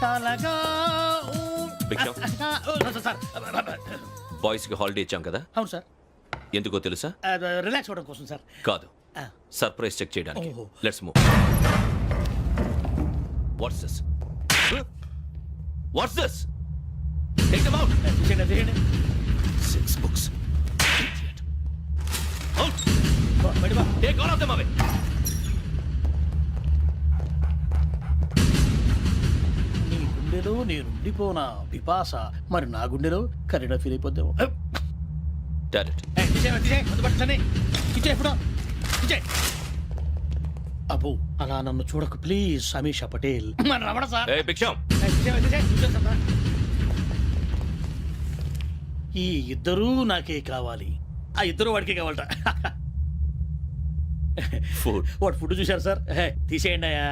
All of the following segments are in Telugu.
గంటలగా సార్. బాయ్స్ కి హాలిడే ఇచ్చాం కదా, అవును సార్. ఎందుకో తెలుసా? రిలాక్స్ అవ్వడం కోసం సార్. కాదు, సర్ప్రైజ్ చెక్ చేయడానికి. ఓహో. Let's move. What's this? What's this? Take them out. తీయండి. 6 books. Out. Take all of them away. నీ గుండెలో నేనుండిపోనా పిపాస, మరి నా గుండెలో కరీడా ఫీల్ అయిపోద్దాము. Direct. అబ్బో అలా నన్ను చూడకు please. Sameesha Patel. Ramana sir. Hey, Biksham. ఈ ఇద్దరూ నాకే కావాలి, ఆ ఇద్దరు వాడికే కావాలట. Food. వాడు ఫుడ్ చూశారు సార్. తీసేయండి అయ్యా.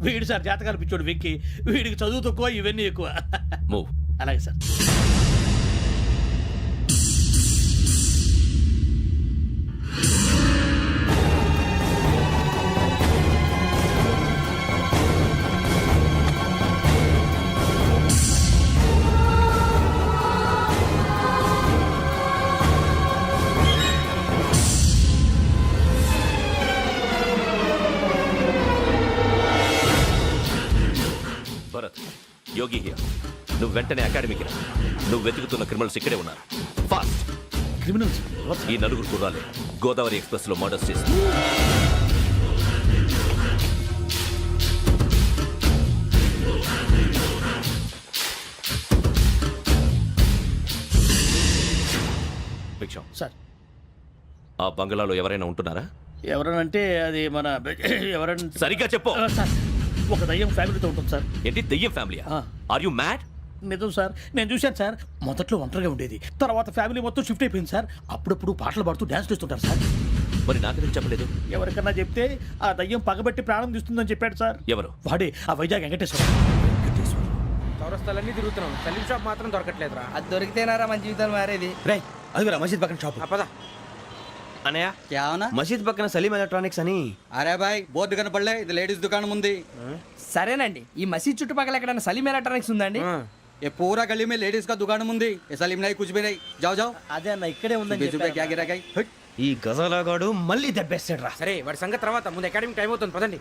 వీడు సార్ జాతకాలు పిచ్చోడు వెక్కి, వీడికి చదువు తక్కువ ఇవన్నీ ఎక్కువ. Move. అలాగే సార్. Bharat, Yogi here. నువ్వు వెంటనే అకాడమీకి రా. నువ్వు వెతుకుతున్న క్రిమినల్స్ ఇక్కడే ఉన్నారు. ఫాస్ట్. క్రిమినల్స్? ఈ నలుగురు కుర్రాలే గోదావరి ఎక్స్ప్రెస్ లో మర్డర్స్ చేసి. భిక్షం సార్, ఆ బంగ్లాలో ఎవరైనా ఉంటున్నారా? ఎవరనంటే అది మన ఎవరంటే సరిగ్గా చెప్పు. సార్, ఒక దయ్యం ఫ్యామిలీతో ఉంటుంది సార్. ఏంటి దెయ్యం ఫ్యామిలీ? Are you mad? నిజం సార్, నేను చూశాను సార్. మొదట్లో ఒంటరిగా ఉండేది, తర్వాత ఫ్యామిలీ మొత్తం షిఫ్ట్ అయిపోయింది సార్. అప్పుడప్పుడు పాటలు పాడుతూ డ్యాన్స్ చేస్తుంటారు సార్. మరి నాకెందుకు చెప్పలేదు? ఎవరికన్నా చెప్తే ఆ దయ్యం పగబెట్టి ప్రాణం తీస్తుందని చెప్పాడు సార్. ఎవరు? వాడే, ఆ వైజాగ్ వెంకటేశ్వర. చౌరస్తాలన్నీ తిరుగుతున్నాం, సలీం షాప్ మాత్రం దొరకట్లేదురా. అది దొరికితేనారా మన జీవితాలు మారేది. రే అదిగురా మసీద్ పక్కన షాప్. పదా అనయ్య, क्या होना? మసీద్ పక్కన సలీం ఎలక్ట్రానిక్స్ అని. అరే బాయ్, బోర్డు కనపడలే, ఇది లేడీస్ దుకాణం ఉంది. సరేనండి, ఈ మసీద్ చుట్టుపక్కల ఎక్కడైనా సలీం ఎలక్ట్రానిక్స్ ఉందండి? ये पूरा गली में लेडीज का दुकान मुंदी, ये सलीम नहीं कुछ भी नहीं. जाओ जाओ. అదే అన్న ఇక్కడే ఉందని बीस रुपए क्या गिरा गई. ఈ గజాలగాడు మళ్ళీ దెబ్బేస్తాడు రా. సరే వాడి సంగతి తర్వాత, ముందు అకాడమిక్ టైం అవుతుంది, పదండి.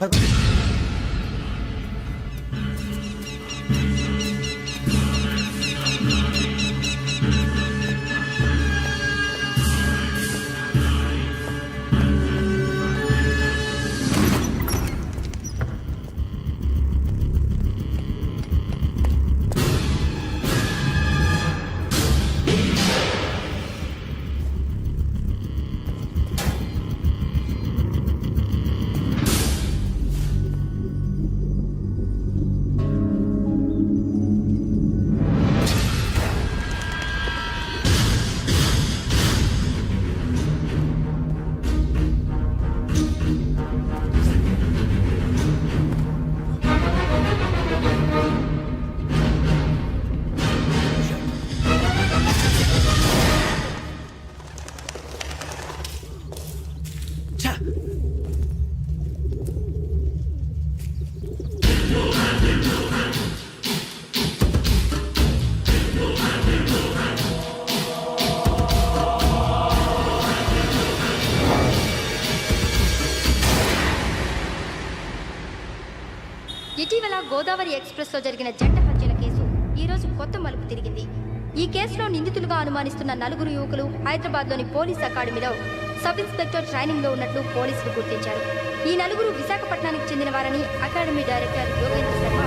ఇటీవల గోదావరి ఎక్స్ప్రెస్ లో జరిగిన జంట హత్యల కేసు ఈ రోజు కొత్త మలుపు తిరిగింది. ఈ కేసులో నిందితులుగా అనుమానిస్తున్న నలుగురు యువకులు హైదరాబాద్ లోని పోలీస్ అకాడమీలో సబ్ ఇన్స్పెక్టర్ ట్రైనింగ్ లో ఉన్నట్లు పోలీసులు గుర్తించారు. ఈ నలుగురు విశాఖపట్నానికి చెందిన వారని అకాడమీ డైరెక్టర్ యోగేంద్ర శర్మ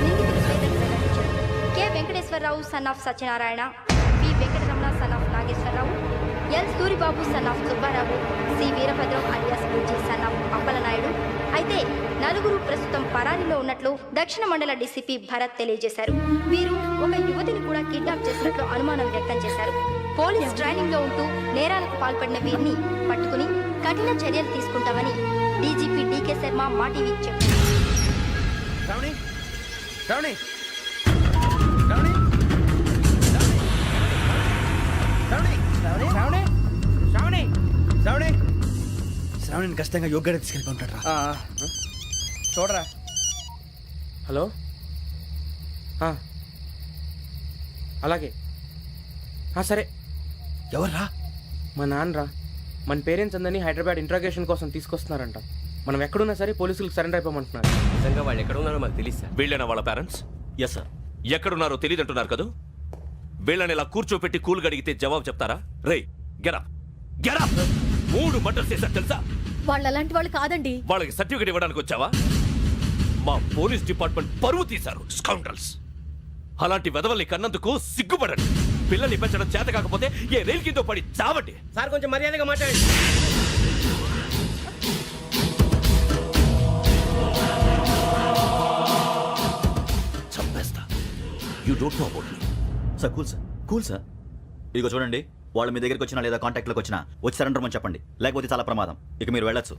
నిందితుల పేర్లను వెల్లడించారు. K Venkateswararao son of Satyanarayana, P Venkataramana son of Nageswararao, L Suribabu son of Subbarao, C Veerabhadram alias Bujji son of Appalanaidu. అయితే నలుగురు ప్రస్తుతం పరారీలో ఉన్నట్లు దక్షిణ మండల డీసీపీ భరత్ తెలియజేశారు. వీరు ఒక యువతిని కూడా కిడ్నాప్ చేసినట్లు అనుమానం వ్యక్తం చేశారు. పోలీస్ ట్రైనింగ్ లో ఉంటూ నేరాలకు పాల్పడిన వీరిని పట్టుకుని కఠిన చర్యలు తీసుకుంటామని డీజీపీ డీకే శర్మ మా టీవీకి చెప్పారు. శ్రావణిని ఖచ్చితంగా యోగ్యత తీసుకెళ్ళి ఉంటాడు రా. చూడరా, హలో అలాగే సరే. ఎవర్రా? మా నాన్నరా. మన పేరెంట్స్ అందరినీ హైదరాబాద్ ఇంట్రాగేషన్ కోసం తీసుకొస్తున్నారంట. మనం ఎక్కడున్నా సరే పోలీసులకు సరెండర్ అయిపోమంటున్నారు. నిజంగా వాళ్ళు ఎక్కడ ఉన్నారో మాకు తెలియదు సార్. వీళ్ళేనా వాళ్ళ పేరెంట్స్? Yes sir. ఎక్కడున్నారో తెలియదంటున్నారు కదా. వీళ్ళని ఇలా కూర్చోపెట్టి కూల్ గడిగితే జవాబు చెప్తారా? రేయ్ గెటప్ గెటప్. 3 మర్డర్స్ చేశారు తెలుసా? వాళ్ళు అలాంటి వాళ్ళు కాదండి. వాళ్ళకి సర్టిఫికేట్ ఇవ్వడానికి వచ్చావా? మా పోలీస్ డిపార్ట్మెంట్ పరువు తీశారు స్కౌండ్రల్స్. అలాంటి వెధవల్ని కన్నందుకు సిగ్గుపడండి. పిల్లల్ని పెంచడం చేత కాకపోతే ఏ రైలు కింద పడి చావండి. సార్ కొంచెం మర్యాదగా మాట్లాడండి. చంపేస్తా. You don't know about me. Sir cool sir. ఇదిగో చూడండి, వాళ్ళు మీ దగ్గరికి వచ్చినా లేదా కాంటాక్ట్లోకి వచ్చినా వచ్చి సరెండర్ అని చెప్పండి, లేకపోతే చాలా ప్రమాదం. ఇక మీరు వెళ్ళొచ్చు.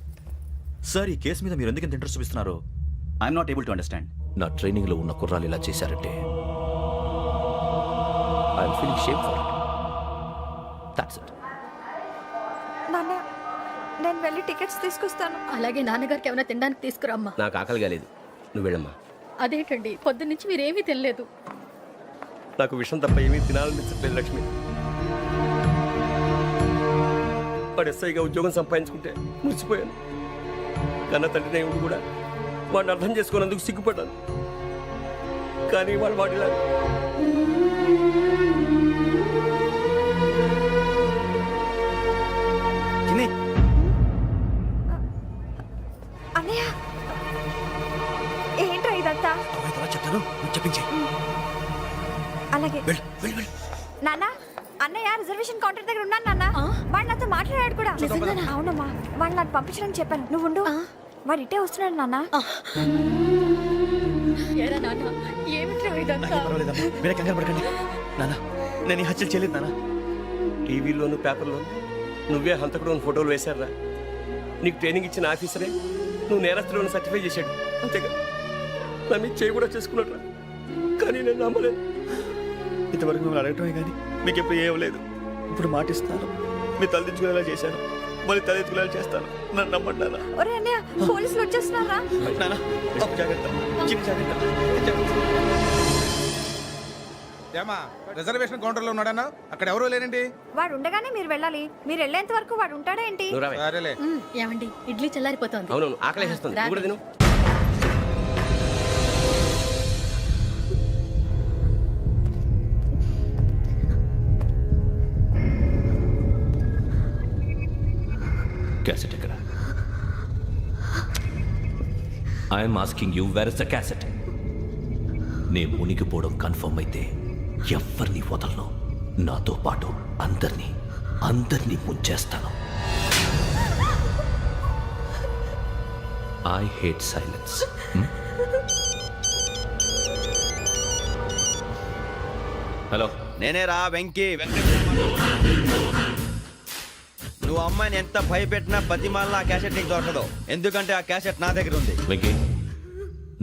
సార్, ఈ కేసు మీద మీరు ఎందుకు ఇంత ఇంట్రెస్ట్ చూపిస్తున్నారు? I'm not able to understand. నా ట్రైనింగ్ లో ఉన్న కుర్రాలు ఇలా చేశారంటే I'm feeling shame for it. That's it. నాన్న, నేను వెళ్ళి టికెట్స్ తీసుకొస్తాను. అలాగే నాన్నగారికి ఏమైనా తినడానికి తీసుకురమ్మా. నాకు ఆకలి కాలేదు, నువ్వు వెళ్ళమ్మా. అదేంటండి, పొద్దున్నుంచి మీరేమీ తినలేదు. నాకు విషయం తప్ప ఏమీ తినాలనిపించట్లేదు లక్ష్మి. వాడు ఎస్ఐగా ఉద్యోగం సంపాదించుకుంటే మురిసిపోయాను. కన్న తండ్రినే ఉండి కూడా వాడిని అర్థం చేసుకున్నందుకు సిగ్గుపడ్డాను. కానీ వాడిలా అన్నయ్య, ఏంట్రా ఇదంతా? చెప్తాను, చెప్పించే. అలాగే నాన్న, అన్నయ్య రిజర్వేషన్ కౌంటర్ దగ్గర ఉన్నాను నాన్న. వాడు నాతో మాట్లాడాడు కూడా. అవునమ్మా, వాడు నాకు పంపించడానికి చెప్పాను. నువ్వు ఉండు, వాడు ఇటే వస్తున్నాడు నాన్న. మీరే కంగారు పడకండి నాన్న. నేను ఈ హత్యలు చేయలేదు నాన్న. టీవీలోను పేపర్లోను నువ్వే హంతకుడు ఫోటోలు వేశారా? నీకు ట్రైనింగ్ ఇచ్చిన ఆఫీసరే నువ్వు నేరస్తులను సర్టిఫై చేశాడు. అంతేగా నా మీద చేయి కూడా చేసుకున్నట్రా. కానీ నేను నమ్మలేదు. ఇంతవరకు మిమ్మల్ని అడగటమే కానీ మీకు ఎప్పుడు ఏమలేదు. ఇప్పుడు మాటిస్తాను, మీ తలదించుకునేలా చేశాను, మళ్ళీ తలెత్తుకునేలా చేస్తాను. నన్ను నమ్మండి నాన్న. ఒరే అన్నయ్య, పోలీసులు వచ్చేస్తున్నారా? నాన్న, జాగ్రత్త, చిన్న జాగ్రత్త. ఏమా రిజర్వేషన్ కౌంటర్ లో ఉన్నాడన్నా? అక్కడ ఎవరూ లేనండి. వాడు ఉండగానే మీరు వెళ్ళాలి. మీరు వెళ్ళేంత వరకు వాడు ఉంటాడా ఏంటి? నువ్వు రావే. సరేలే. ఏమండి, ఇడ్లీ చల్లారిపోతుంది. అవునవును, ఆకలేసేస్తుంది. నువ్వు కూడా తిను. క్యాసెట్ ఎక్కడ? I'm asking you, where is the cassette? నే మునిగిపోవడం కన్ఫర్మ్ అయితే ఎవరిని వదలను. నాతో పాటు అందరినీ ముంచేస్తాను. I hate silence. హలో, నేనే రా వెంకీ. నువ్వు అమ్మాయిని ఎంత భయపెట్టినా బతిమాలినా ఆ క్యాసెట్ నీకు దొరకదు. ఎందుకంటే ఆ క్యాసెట్ నా దగ్గర ఉంది. వెంకీ,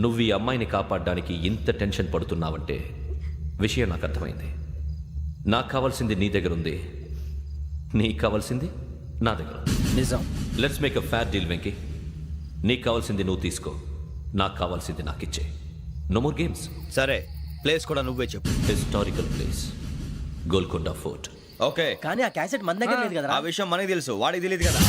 నువ్వు ఈ అమ్మాయిని కాపాడడానికి ఇంత టెన్షన్ పడుతున్నావంటే విషయం నాకు అర్థమైంది. నాకు కావాల్సింది నీ దగ్గర ఉంది, నీకు కావాల్సింది నా దగ్గర ఉంది. నిజం. Let's make a fair deal Venky. నీకు కావాల్సింది నువ్వు తీసుకో, నాకు కావాల్సింది నాకు ఇచ్చే. No more games. సరే, ప్లేస్ కూడా నువ్వే చెప్పు. Historical place, Golconda fort. Okay, కానీ ఆ క్యాసెట్ మన దగ్గర లేదు కదా. ఆ విషయం మనకి తెలుసు, వాడికి తెలియదు కదా.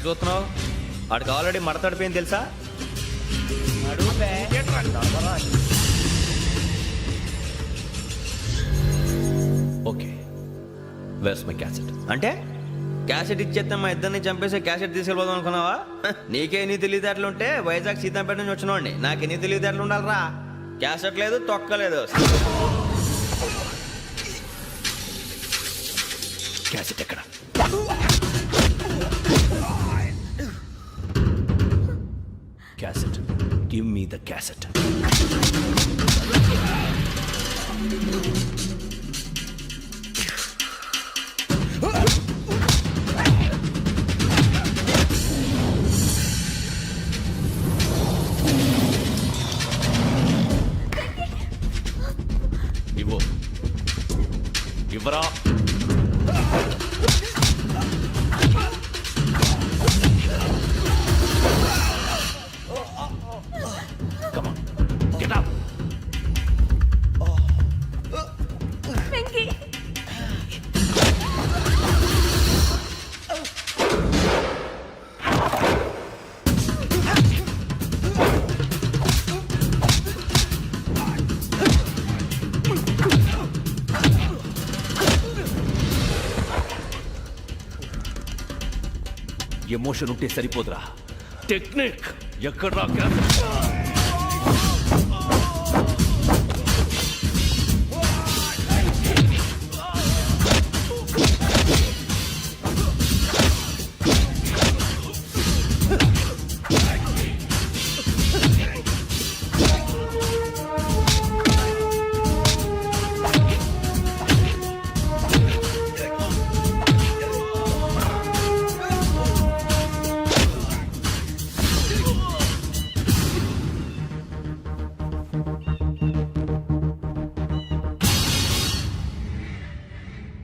చూస్తున్నావు? వాడికి ఆల్రెడీ మడతడిపోయింది తెలుసా? Okay, where's my cassette? అంటే క్యాసెట్ ఇచ్చేస్తే మా ఇద్దరిని చంపేసి క్యాసెట్ తీసుకెళ్ళిపోదాం అనుకున్నావా? నీకే ఎన్ని తెలివితేటలు ఉంటే వైజాగ్ సీతంపేట నుంచి వచ్చినోడిని నాకు ఎన్ని తెలివితేటలు ఉండాలిరా? క్యాసెట్ లేదు, తొక్కలేదు. క్యాసెట్ ఎక్కడ? Cassette, give me the cassette. ఇవ్వు, ఇవ్వరా. Come on, get up. Emotion ఉంటే సరిపోదురా, టెక్నిక్ ఎక్కడ్రా?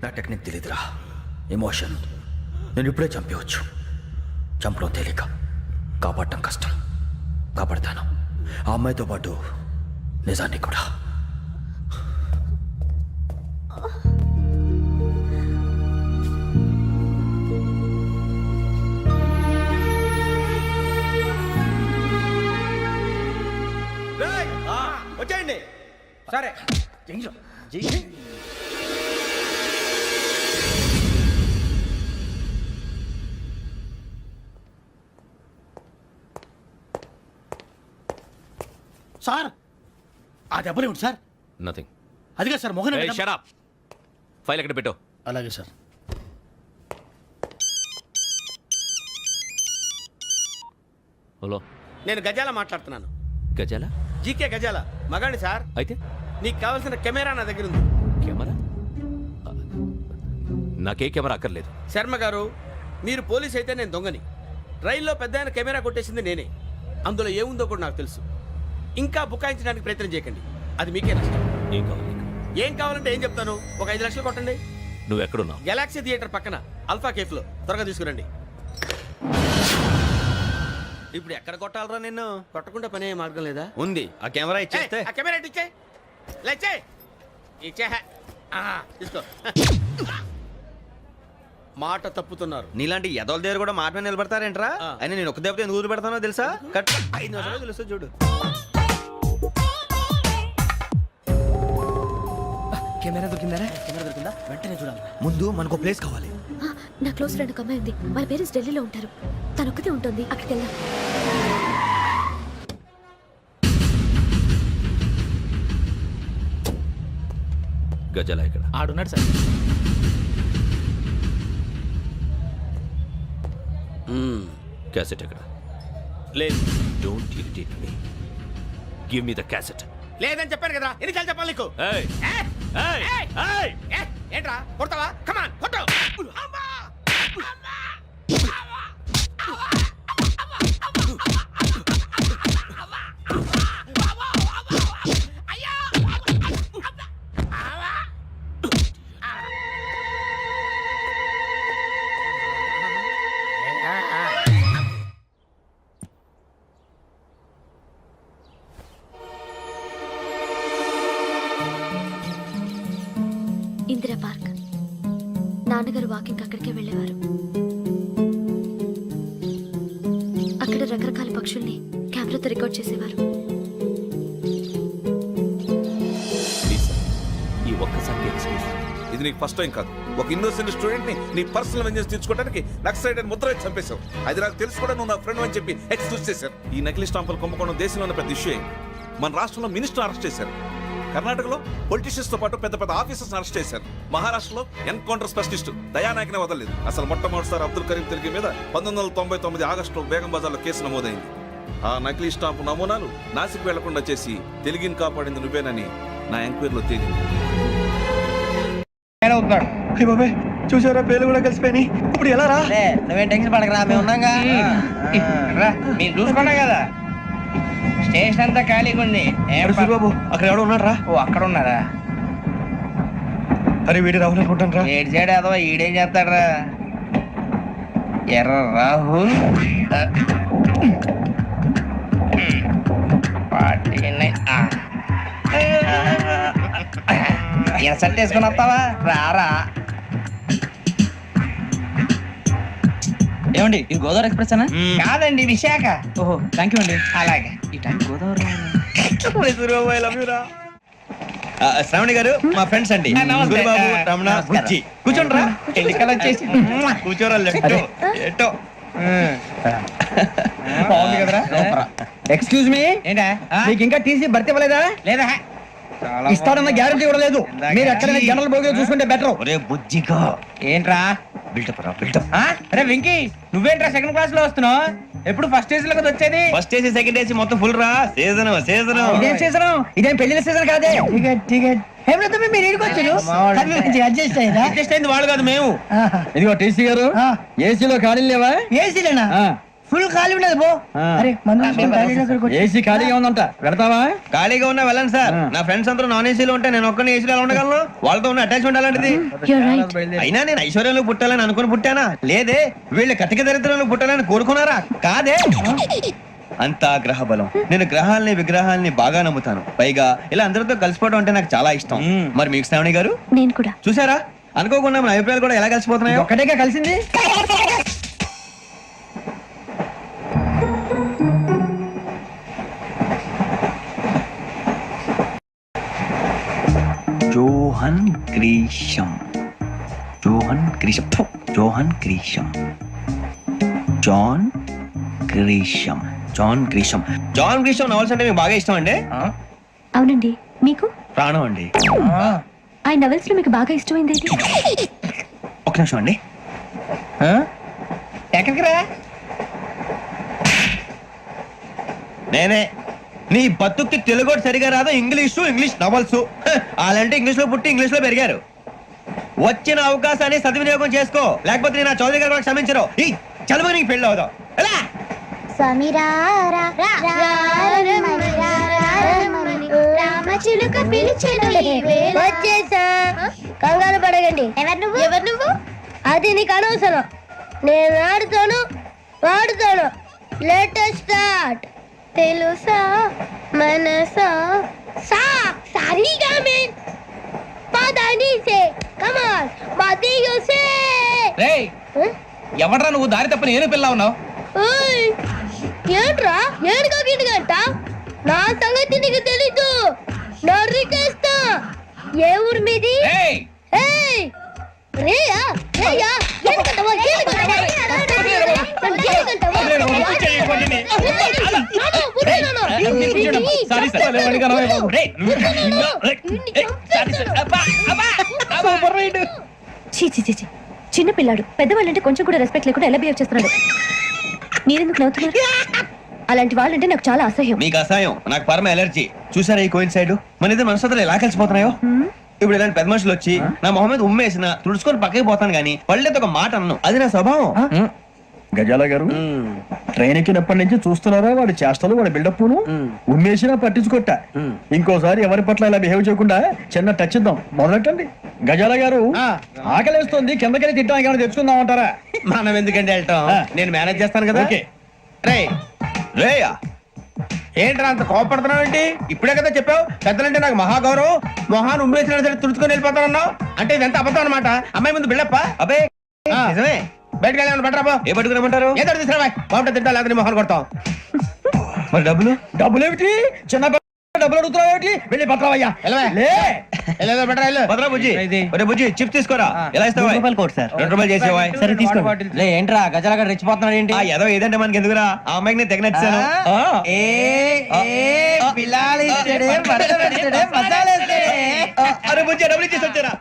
నా టెక్నిక్ తెలీదురా, ఎమోషన్. నేను ఇప్పుడే చంపేవచ్చు. చంపడం తేలిక, కాపాడటం కష్టం. కాపాడతాను ఆ అమ్మాయితో పాటు నిజాన్ని కూడా. వచ్చేయండి. సరే సార్, ఆ దెబ్బలేమిటి సార్? నథింగ్. అదిగా sir Mohan. Shut up. File ఎక్కడ పెట్టు? అలాగే సార్. హలో, నేను గజాల మాట్లాడుతున్నాను. గజాల? జీకే గజాల మగాండి సార్. అయితే నీకు కావాల్సిన కెమెరా నా దగ్గర ఉంది. కెమెరా? నాకే కెమెరా అక్కర్లేదు. శర్మ గారు, మీరు పోలీస్ అయితే నేను దొంగని. రైల్లో పెద్ద ఆయన కెమెరా కొట్టేసింది నేనే. అందులో ఏముందో కూడా నాకు తెలుసు. ఇంకా బుకాయించడానికి ప్రయత్నం చేయకండి, అది మీకే నష్టం. ఏం కావాలి నీకు? ఏం కావాలంటే ఏం చెప్తాను. ఒక 5 లక్షలు కొట్టండి. నువ్వు ఎక్కడున్నావు? గెలాక్సీ థియేటర్ పక్కన అల్ఫా కేఫ్లో. త్వరగా తీసుకురండి. ఇప్పుడు ఎక్కడ కొట్టాలరా నిన్ను? కొట్టకుండా పనే మార్గం లేదా? ఉంది, ఆ కెమెరా ఇచ్చేస్తే. ఆ కెమెరా ఇచ్చే లేచే ఇచ్చే. తీసుకో. మాట తప్పుతున్నారు. నీలాంటి ఎదల దగ్గర కూడా మాట మీద నిలబడతారేంట్రా? అయినా నేను ఒక దెబ్బతో ఎందుకు ఊరు పెడతానో తెలుసా? కట్ 5 నిమిషాలు తెలుసు చూడు. కెమెరా దొరికిందా? వెంటనే చూడాలి. ముందు మనకు ప్లేస్ కావాలి. నా క్లోజ్ ఫ్రెండ్ ఒక అమ్మాయి ఉంది. వాళ్ళ పేరెంట్స్ ఢిల్లీలో ఉంటారు. తనొక్కతే ఉంటుంది. అక్కడికి వెళ్దాం. గజాల ఇక్కడ ఆడున్నాడు సార్. క్యాసెట్ ఎక్కడ? లేదు. Don't irritate me. Give me the cassette. లేదని చెప్పాను కదా, ఎన్నిసార్లు చెప్పాలి నీకు? ఏయ్ ఏయ్ ఏయ్! ఏంట్రా కొడతావా? కమాన్ కొట్టు. ఇందిరా పార్క్. నాన్నగారు వాకింగ్ అక్కడికే వెళ్ళేవారు. ఇక్కడ రకరకాల పక్షుల్ని కెమెరాతో రికార్డ్ చేసేవారు. ప్లీజ్ సార్, ఈ ఒక్కసారికి ఎక్స్క్యూజ్. ఇది నీకు ఫస్ట్ టైం కాదు. ఒక ఇన్నోసెంట్ స్టూడెంట్ ని నీ పర్సనల్ వెంజెన్స్ తీర్చుకోవడానికి నక్సలైట్ అని ముద్ర వేసి చంపేశావు. అది నాకు తెలుసు కూడా నువ్వు నా ఫ్రెండ్ అని చెప్పి ఎక్స్క్యూజ్ చేశారు. ఈ నకిలీ స్టాంపులు కుంభకోణం దేశంలో ఉన్న పెద్ద ఇష్యూ అయింది. మన రాష్ట్రంలో మినిస్టర్ అరెస్ట్ చేశారు. కర్ణాటకలో పొలిటీషియన్స్ తో పాటు పెద్ద పెద్ద ఆఫీసర్స్ అరెస్ట్ చేశారు. మహారాష్ట్రలో ఎన్కౌంటర్ స్పెషలిస్ట్ దయానాయకనే వదలలేదు. అసలు మొట్టమొదటిసారి అబ్దుల్ కరీం తిరిగి మీద 1999 ఆగస్టులో బేగం బజార్లో కేసు నమోదైంది. ఆ నకిలీ స్టాంపు నమూనాలు నాసిక్ వెళ్లకుండా చేసి తెలుగుని కాపాడింది నువ్వేనని నా ఎంక్వైరీలో తేలింది. చూసారా, పేర్లు కూడా కలిసిపోయినాయి. ఇప్పుడు ఎలా రా? నువ్వేం టెన్షన్ పడకరా, మేము ఉన్నాగా. మీరు చూసుకున్నా కదా, స్టేషన్ అంతా ఖాళీగా ఉంది. బాబు అక్కడ ఎవడో ఉన్నాడు రా. ఓ అక్కడ ఉన్నారా? అరే వీడి రాహుల్ అనుకుంటాను రా. ఏడు చేయడం అదో ఈడేం చేస్తాడరా? ఎర్ర రాహుల్ సెట్ వేసుకుని వస్తావా? రారా. ఏమండి ఇది గోదావరి ఎక్స్ప్రెస్ అనా? కాదండి, విశాఖ. ఓహో థ్యాంక్ యూ అండి. అలాగే. ఈ టైం గోదావరి శ్రావణి గారు మా ఫ్రెండ్స్ అండి. గురుబాబు, రమణ, బుజ్జి. కూర్చోండి రా. ఎన్నికలు వచ్చేసి కూర్చోరా. లెఫ్ట్ ఎటో బాగుంది కదరా. ఎక్స్క్యూజ్ మీ, ఏంటా? మీకు ఇంకా టీసీ భర్తీ ఇవ్వలేదా? లేదా? ఇస్తాడన్న గ్యారంటీ కూడా లేదు. మీరు ఎక్కడైనా జనరల్ బోగిలో చూసుకుంటే బెటర్. ఒరే బుజ్జిగా. ఏంట్రా బిల్డప్ రా, బిల్డప్. అరే వెంకీ, నువ్వేంట్రా సెకండ్ క్లాస్ లో వస్తున్నావు? ఎప్పుడు ఫస్ట్ ఏసీ లో కదా వచ్చేది? ఫస్ట్ ఏసీ సెకండ్ ఏసీ మొత్తం ఫుల్ రా. Season season. ఇదేం సీజన్? ఇదేం పెళ్లిన సీజన్ కాదే. టికెట్ టికెట్ మీరు ఇడికొచ్చారు. అడ్జస్ట్ అయ్యిందా? అడ్జస్ట్ అయింది వాళ్ళు కాదు, మేము. ఇదిగో టీసీ గారు, ఏసీలో ఖాళీ లేవా? ఏసీలేనా? ఫుల్ ఖాళీ ఉండదు బో. అరే ఏసీ ఖాళీగా ఉందంట, వెళ్తావా? ఖాళీగా ఉన్నా వెళ్ళండి సార్. నా ఫ్రెండ్స్ అందరూ నాన్ ఏసీలో ఉంటే నేను ఒక్కనే ఏసీలో ఎలా ఉండగలను? వాళ్ళతో ఉన్న అటాచ్మెంట్ అలాంటిది. అయినా నేను ఐశ్వర్యంలో పుట్టాలని అనుకుని పుట్టానా? లేదే. వీళ్ళు కటిక దరిద్రంలో పుట్టాలని కోరుకున్నారా? కాదే. అంతా గ్రహ బలం. నేను గ్రహాలని విగ్రహాలని బాగా నమ్ముతాను. పైగా ఇలా అందరితో కలిసిపోవడం అంటే నాకు చాలా ఇష్టం. మరి మీకు శ్రావణి గారు? నేను కూడా. చూసారా, అనుకోకుండా మన అభిప్రాయాలు కూడా ఎలా కలిసిపోతున్నాయో. ఒక్కటేగా కలిసింది. Johan Grisham, Johan Grisham, Johan Grisham, John Grisham, John Grisham. John Grisham novels అంటే మీకు బాగా ఇష్టం అండి? అవునండి. మీకు? ప్రాణం అండి. ఆ నవెల్స్ లో మీకు బాగా ఇష్టమైంది ఏంటి? ఒక నిమిషం అండి. ఎక్కడికి రా? నేనే. నీ బతుక్కి తెలుగు సరిగా రాదు, ఇంగ్లీష్ నవల్స్. అలాంటి ఇంగ్లీష్ లో పుట్టి ఇంగ్లీష్ లో పెరిగారు. వచ్చిన అవకాశాన్ని సద్వినియోగం చేసుకో, లేకపోతే నేను చౌదరి గారు కూడా క్షమించరు. ఈ చదువు నీకు పెళ్ళి అవుదాం. ఎలా? కంగారు పడగండి. ఎవరు నువ్వు? అది నీకు అనవసరం. నేను ఆడుతాను, వాడుతాను. Latest start. తెలుసా మనసా సా సారీగా మెన్ పదని సే కమాన్ మదియో సే. రేయ్, ఎవడ్రా నువ్వు? దారి తప్పని ఏను పిల్ల ఉన్నావు? ఓయ్ ఏంట్రా ఏడుగా గిడుగంట? నా సంగతి నీకు తెలీదు. నరికేస్తా. ఏ ఊరు మీది? ఏయ్ ఏయ్ రేయా రేయా ఏడుగంటవా? చిన్న పిల్లాడు, పెద్దవాళ్ళంటే కొంచెం కూడా రెస్పెక్ట్ లేకుండా ఎలా బిహేవ్ చేస్తున్నాడు. మీరెందుకు నవ్వుతున్నారు? అలాంటి వాళ్ళంటే నాకు చాలా అసహ్యం. మీకు అసహ్యం, నాకు పరమ ఎలర్జీ. చూసారా ఈ కోయిన్సైడ్? మన ఇద్దరు మనసులో ఎలా కలిసిపోతున్నాయో. ఇప్పుడు ఇలాంటి పెద్ద మనుషులు వచ్చి నా మొహం మీద ఉమ్మేసిన తుడుచుకొని పక్కకి పోతాను కానీ వాళ్ళతో ఒక మాట అన్ను. అది నా స్వభావం. గజాల గారు, ట్రైన్ ఎక్కినప్పటి నుంచి చూస్తున్నారా వాడి చేష్టలు, వాడి బిల్డప్ ఉమ్మేసినా పట్టించుకోట. ఇంకోసారి ఎవరి పట్ల ఇలా బిహేవ్ చేయకుండా చిన్న టచ్ ఇద్దాం. మొదలెట్టండి. గజాల గారు, ఆకలేస్తుంది, కిందకెళ్ళి తిట్టానికి ఏమైనా తెచ్చుకుందాం అంటారా? మనం ఎందుకంటే వెళ్తాం, నేను మేనేజ్ చేస్తాను కదా. రేయా ఏంట్రా అంత కోపడుతున్నావు ఏంటి? ఇప్పుడే కదా చెప్పావు పెద్దలంటే నాకు మహాగౌరవం, మొహాన్ని ఉమ్మేసిన సరే తుడుచుకొని వెళ్ళిపోతానన్నావు. అంటే ఇదంతా అబద్ధం అనమాట. అమ్మాయి ముందు బిల్డప్ప? అబ్బే నిజమే. బయటకు వెళ్ళాను బట్రా ఏ పట్టుకురమ్మంటారు? ఏదో తీసుకురా బాగుంటుంది తింటా లేదా మొహన్ కొడతాం. మరి డబ్బులు? డబ్బులు ఏమిటి చిన్న డబ్బులు అడుగుతున్నావు ఏమిటి వెళ్ళి పట్టరావయ్యా వెళ్ళేదో బట్రా వెళ్ళు. భద్రా బుజ్జి, ఒరే బుజ్జి చిప్స్ తీసుకోరా. ఎలా ఇస్తావా? ₹2 చేసేవా? సరే తీసుకో. ఏంట్రా గజలగా రెచ్చిపోతున్నాడు ఏంటి? ఏదో ఏదంటే మనకి ఎందుకురా, ఆ అమ్మాయికి నేను తెగ నచ్చాను. అరే బుజ్జి డబ్బులు ఇచ్చేసి వచ్చారా?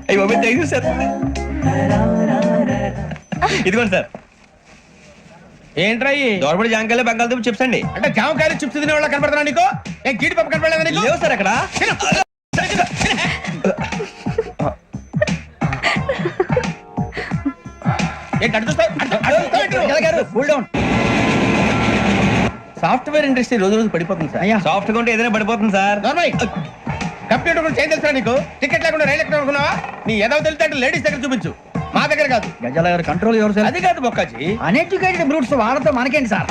అయ్యి బాబు థ్యాంక్ యూ సార్. ఇదిగోండి సార్. ఏంట్రా దోరబడి జాంకాయలు బంగాళదుంప చిప్స్ అండి. అంటే జామకాయలు చిప్స్ తినే వాళ్ళ కనపడుతున్నా నీకు? ఏం జీడిపప్పు కనపడలేదా నీకు? లేవు సార్ అక్కడ. ఏంటి అటు చూస్తావు? సాఫ్ట్వేర్ ఇండస్ట్రీ రోజు రోజు పడిపోతుంది సార్. సాఫ్ట్ గా ఉంటే ఏదైనా పడిపోతుంది సార్. కంప్యూటర్ గురించి ఏం తెలుసా నీకు? టికెట్ లేకుండా రైలు ఎక్కడ అనుకున్నావా? నీ ఏదో తెలితే లేడీస్ దగ్గర చూపించు, మా దగ్గర కాదు. గజాల గారు కంట్రోల్ ఎవరు సార్? అది కాదు బొక్కాజీ. అన్ఎడ్యుకేటెడ్ బ్రూట్స్ వాళ్ళతో మనకేంటి సార్?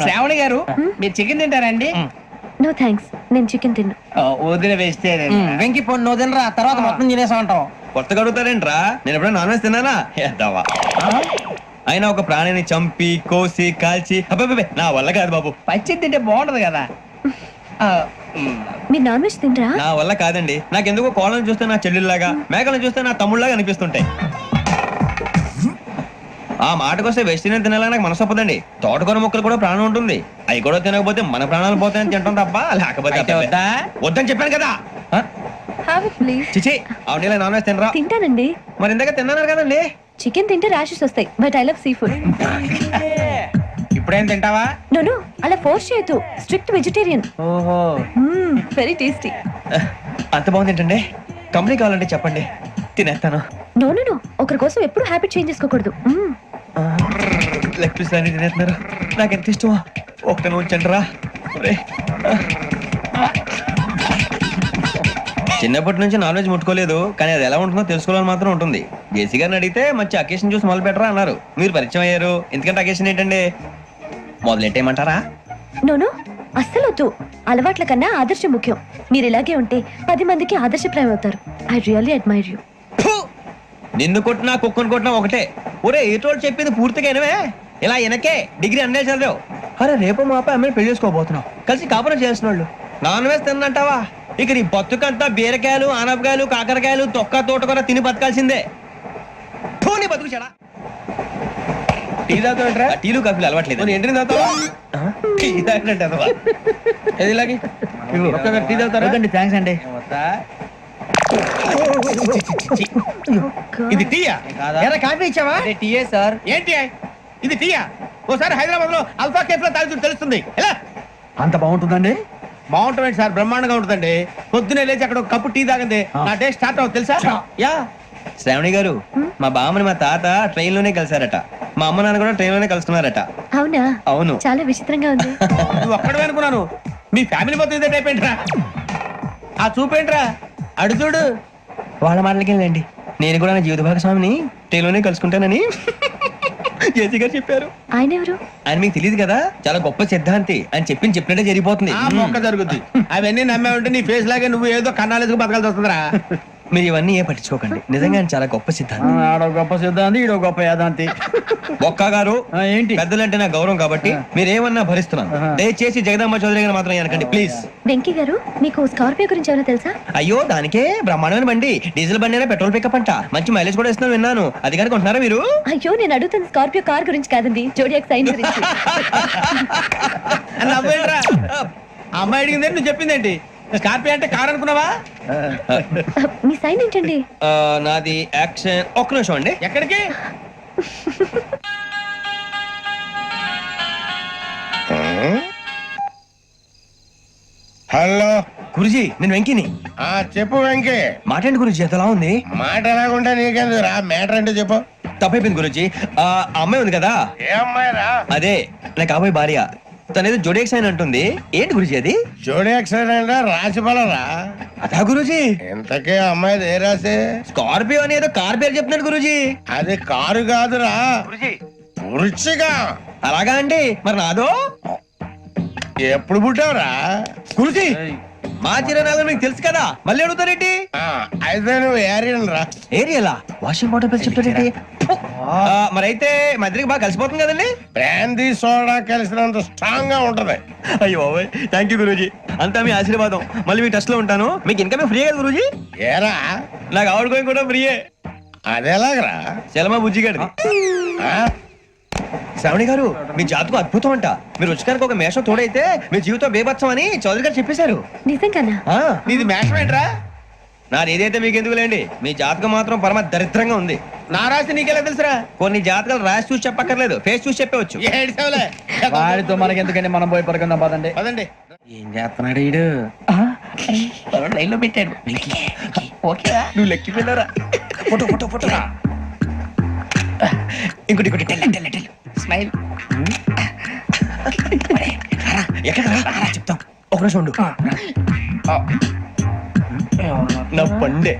శ్రావణి గారు మీరు చికెన్ తింటారండి? నో థ్యాంక్స్, నేను చికెన్ తిన్నా. వదిన వేస్తే వెంకి పొన్ను నువ్వు తినరా, తర్వాత మొత్తం తినేసా ఉంటాం. కొత్తగా అడుగుతారేంట్రా? నేను ఎప్పుడైనా నాన్ వెజ్ తిన్నానా? ఎద్దావా. అయినా ఒక ప్రాణిని చంపి కోసి కాల్చి అబ్బబ్బే నా వల్ల కాదు బాబు. పచ్చి తింటే బాగుంటది కదా. మీరు నాన్ వెజ్ తినరా? నా వల్ల కాదండి. నాకెందుకో కోళ్ళని చూస్తే నా చెల్లెల్లాగా, మేకలను చూస్తే నా తమ్ముళ్ళలాగా అనిపిస్తుంటాయి. ఆ మాటకొస్తే వెస్టిరియన్ తినాలని నాకు మనసు ఒప్పదండి. తోటకూర మొక్కలు కూడా ప్రాణం ఉంటుంది. అవి కూడా తినకపోతే మన ప్రాణాలు పోతాయని తింటాం తప్ప లేకపోతే వద్దని చెప్పాను కదా. Have it please. చిచి అవునీ నాన్ వెజ్ తినరా? తింటానండి. మరి ఇందాక తిన్నాను కదండి. చికెన్ తింటే ర్యాషెస్ వస్తాయి, but I love sea food. ఇప్పుడేం తింటావా? నో అలా ఫోర్స్ చేయొద్దు. Strict vegetarian. ఓహో వెరీ టేస్టీ. అంత బాగుంది ఏంటండి? కంపెనీ కావాలంటే చెప్పండి, తినేస్తాను. నో ఒకరి కోసం ఎప్పుడు హ్యాబిట్ చేంజ్ చేసుకోకూడదు. లెగ్ పీస్ అన్ని తినేస్తున్నారు. నాకు ఎంత ఇష్టమో ఒకటి ఉంచండి రా. చిన్నప్పటి నుంచి నాన్ వెజ్ ముట్టుకోలేదు, కానీ అది ఎలా ఉంటుందో తెలుసుకోవాలని మాత్రం ఉంటుంది. జేసీ గారిని అడిగితే మంచి అకేషన్ చూసి మొదలు పెట్టరా అన్నారు. మీరు పరిచయం అయ్యారు, ఎందుకంటే అకేషన్ ఏంటండి? మొదలెట్టేయమంటారా? నో అస్సలు వద్దు. అలవాట్ల కన్నా ఆదర్శం ముఖ్యం. మీరు ఇలాగే ఉంటే 10 మందికి ఆదర్శప్రాయం అవుతారు. I really admire you. నిన్ను కొట్టినా కుక్కను కొట్టినా ఒకటే. ఒరే ఏటోళ్ళు చెప్పింది పూర్తిగా వినవే. ఇలా వెనకే డిగ్రీ అన్నే చదివావు. అరే రేపు మా అబ్బాయి అమ్మాయిని పెళ్లి చేసుకోబోతున్నావు, కలిసి కాపురం చేసిన వాళ్ళు నాన్ వెజ్ తిన్నంటావా? ఇక నీ బతుకంతా బీరకాయలు ఆనపకాయలు కాకరకాయలు తొక్క తోట కూడా తిని బతకాల్సిందే. నీ బతుకు చెడా. టీ తాగుతాంట్రా? టీలు కాఫీలు అలవాట్లేదు. ఏంటి తాగుతావా? టీ తాగినట్టు అదవా. ఏది ఇలాగే టీ తాగుతారా? థ్యాంక్స్ అండి. ఇది టీయా? కాఫీ ఇచ్చావా? టీయే సార్. ఏంటి ఇది టీయా? ఓసారి హైదరాబాద్ లో అల్ఫా కేఫ్ లో తాగుతూ తెలుస్తుంది. ఎలా అంత బాగుంటుందండి? బాగుంటుంది సార్, బ్రహ్మాండంగా ఉంటుందండి. పొద్దునే లేచి అక్కడ ఒక కప్పు టీ తాగింది నా డే స్టార్ట్ అవుతుంది తెలుసా? యా శ్రావణి గారు, మా బామ్మని మా తాత ట్రైన్ లోనే కలిసారట. మా అమ్మ నాన్న కూడా ట్రైన్ లోనే కలుసుకున్నారట. అవునా? అవును. చాలా విచిత్రంగా ఉంది. నువ్వు ఒక్కడే అనుకున్నాను, మీ ఫ్యామిలీ మొత్తం ఇదే టైప్ ఏంట్రా? ఆ చూపేంట్రా అడు చూడు. వాళ్ళ మాటలకి వెళ్ళండి. నేను కూడా నా జీవిత భాగస్వామిని ట్రైన్ లోనే కలుసుకుంటానని జేసీ గారు చెప్పారు. ఆయన ఎవరు? ఆయన మీకు తెలియదు కదా, చాలా గొప్ప సిద్ధాంతి అని చెప్పినట్టే జరిగిపోతుంది. ఆ మొక్క జరుగుద్ది. అవన్నీ నమ్మే ఉంటే నీ ఫేస్ లాగే నువ్వు ఏదో కన్నాలేసుకు బతకాల్సి వస్తుందిరా. మీరు ఇవన్నీ ఏ పట్టించుకోకండి, నిజంగా ఆయన చాలా గొప్ప సిద్ధాంతి. ఆడో గొప్ప సిద్ధాంతి, ఈడో గొప్ప యాదాంతి. ఒక్క గారు ఏంటి? పెద్దలంటే నా గౌరవం కాబట్టి మీరేమన్నా భరిస్తున్నాను. దయచేసి జగదాంబ చౌదరి గారు మాత్రం అనకండి ప్లీజ్. వెంకీ గారు, మీకు స్కార్పియో గురించి ఏమైనా తెలుసా? అయ్యో దానికే బ్రహ్మాండమైన బండి, డీజిల్ బండి అయినా పెట్రోల్ పికప్ అంట, మంచి మైలేజ్ కూడా ఇస్తున్నాను విన్నాను. అది కానీ కొంటున్నారా మీరు? అయ్యో నేను అడుగుతుంది స్కార్పియో కార్ గురించి కాదండి, జోడియాక్ సైన్ గురించి. నవ్వేంట్రా? అమ్మాయి అడిగింది నువ్వు చెప్పిందేంటి? స్కార్పియో అంటే కార్ అనుకున్నావా? మీ సైన్ ఏంటండి? నాది యాక్షన్. ఒక్క నిమిషం అండి. ఎక్కడికి? హలో గురుజీ, నేను వెంకిని. చెప్పు వెంకీ. మాట్లాడండి గురుజీ, ఎంతలా ఉంది? మాట ఎలాగుంటా నీకెందుకు రా, మ్యాటర్ అంటే చెప్పు. తప్పైపోయింది గురుజీ. ఆ అమ్మాయి ఉంది కదా, ఏ అమ్మాయి రా? అదే నా కాబోయే భార్య. తనేదో జోడేక్స్ అని అంటుంది. ఏంటి గురుజీ అది? జోడి యాక్సిడెంట్ రాసి రా. అదా గురుజీ? ఇంతకీ అమ్మాయి ఏ రాసి? స్కార్పియో అని ఏదో కార్ పేరు చెప్తున్నాడు గురుజీ. అది కారు కాదురా, వృచ్చిక అలాగా అండి మరి నాదో ఎప్పుడు పుట్టావురా గురుజీ మా చిరనాలు మీకు తెలుసు కదా మళ్ళీ అడుగుతారేంటి అయితే నువ్వు ఏరియన్ రా ఏరియలా వాషింగ్ వాటర్ బిల్ చెప్తారేంటి మరైతే మధ్యకి బాగా కలిసిపోతుంది కదండి బ్రాందీ సోడా కలిసినంత స్ట్రాంగ్ గా ఉంటది. అయ్యో థ్యాంక్ యూ గురూజీ అంతా మీ ఆశీర్వాదం మళ్ళీ మీ టెస్ట్ లో ఉంటాను మీకు ఇన్కమ్ ఫ్రీ కదా గురూజీ ఏరా నాకు ఆవిడ గోయింగ్ కూడా ఫ్రీయే అదేలాగరా చలమా బుజ్జి గారిది శ్రావణి గారు మీ జాతకు అద్భుతం అంట మీరు రుచికారికి ఒక మేషం తోడైతే మీ జీవితం బేబత్సం అని చౌదరి గారు చెప్పేశారు నిజంగానా? నీది మేషం ఏంట్రా నాది ఏదైతే మీకు ఎందుకు లేండి మీ జాతకం మాత్రం పరమ దరిద్రంగా ఉంది నా రాసి నీకెలా తెలుసురా కొన్ని జాతకాలు రాసి చూసి చెప్పక్కర్లేదు ఫేస్ చూసి చెప్పవచ్చు వాడితో మనకి ఎందుకండి మనం పోయి పడుకుందాం పదండి. పదండి. ఏం చేస్తున్నాడు ఈడు లైన్ లో పెట్టాడు ఓకే నువ్వు లెక్కిపోయినారా ఫోటో ఫోటో ఫోటో ఇంకోటి ఇంకోటి టెల్ స్మైల్ ఎక్కడ చెప్తాం ఒక నిమిషం ఉండు నా పండే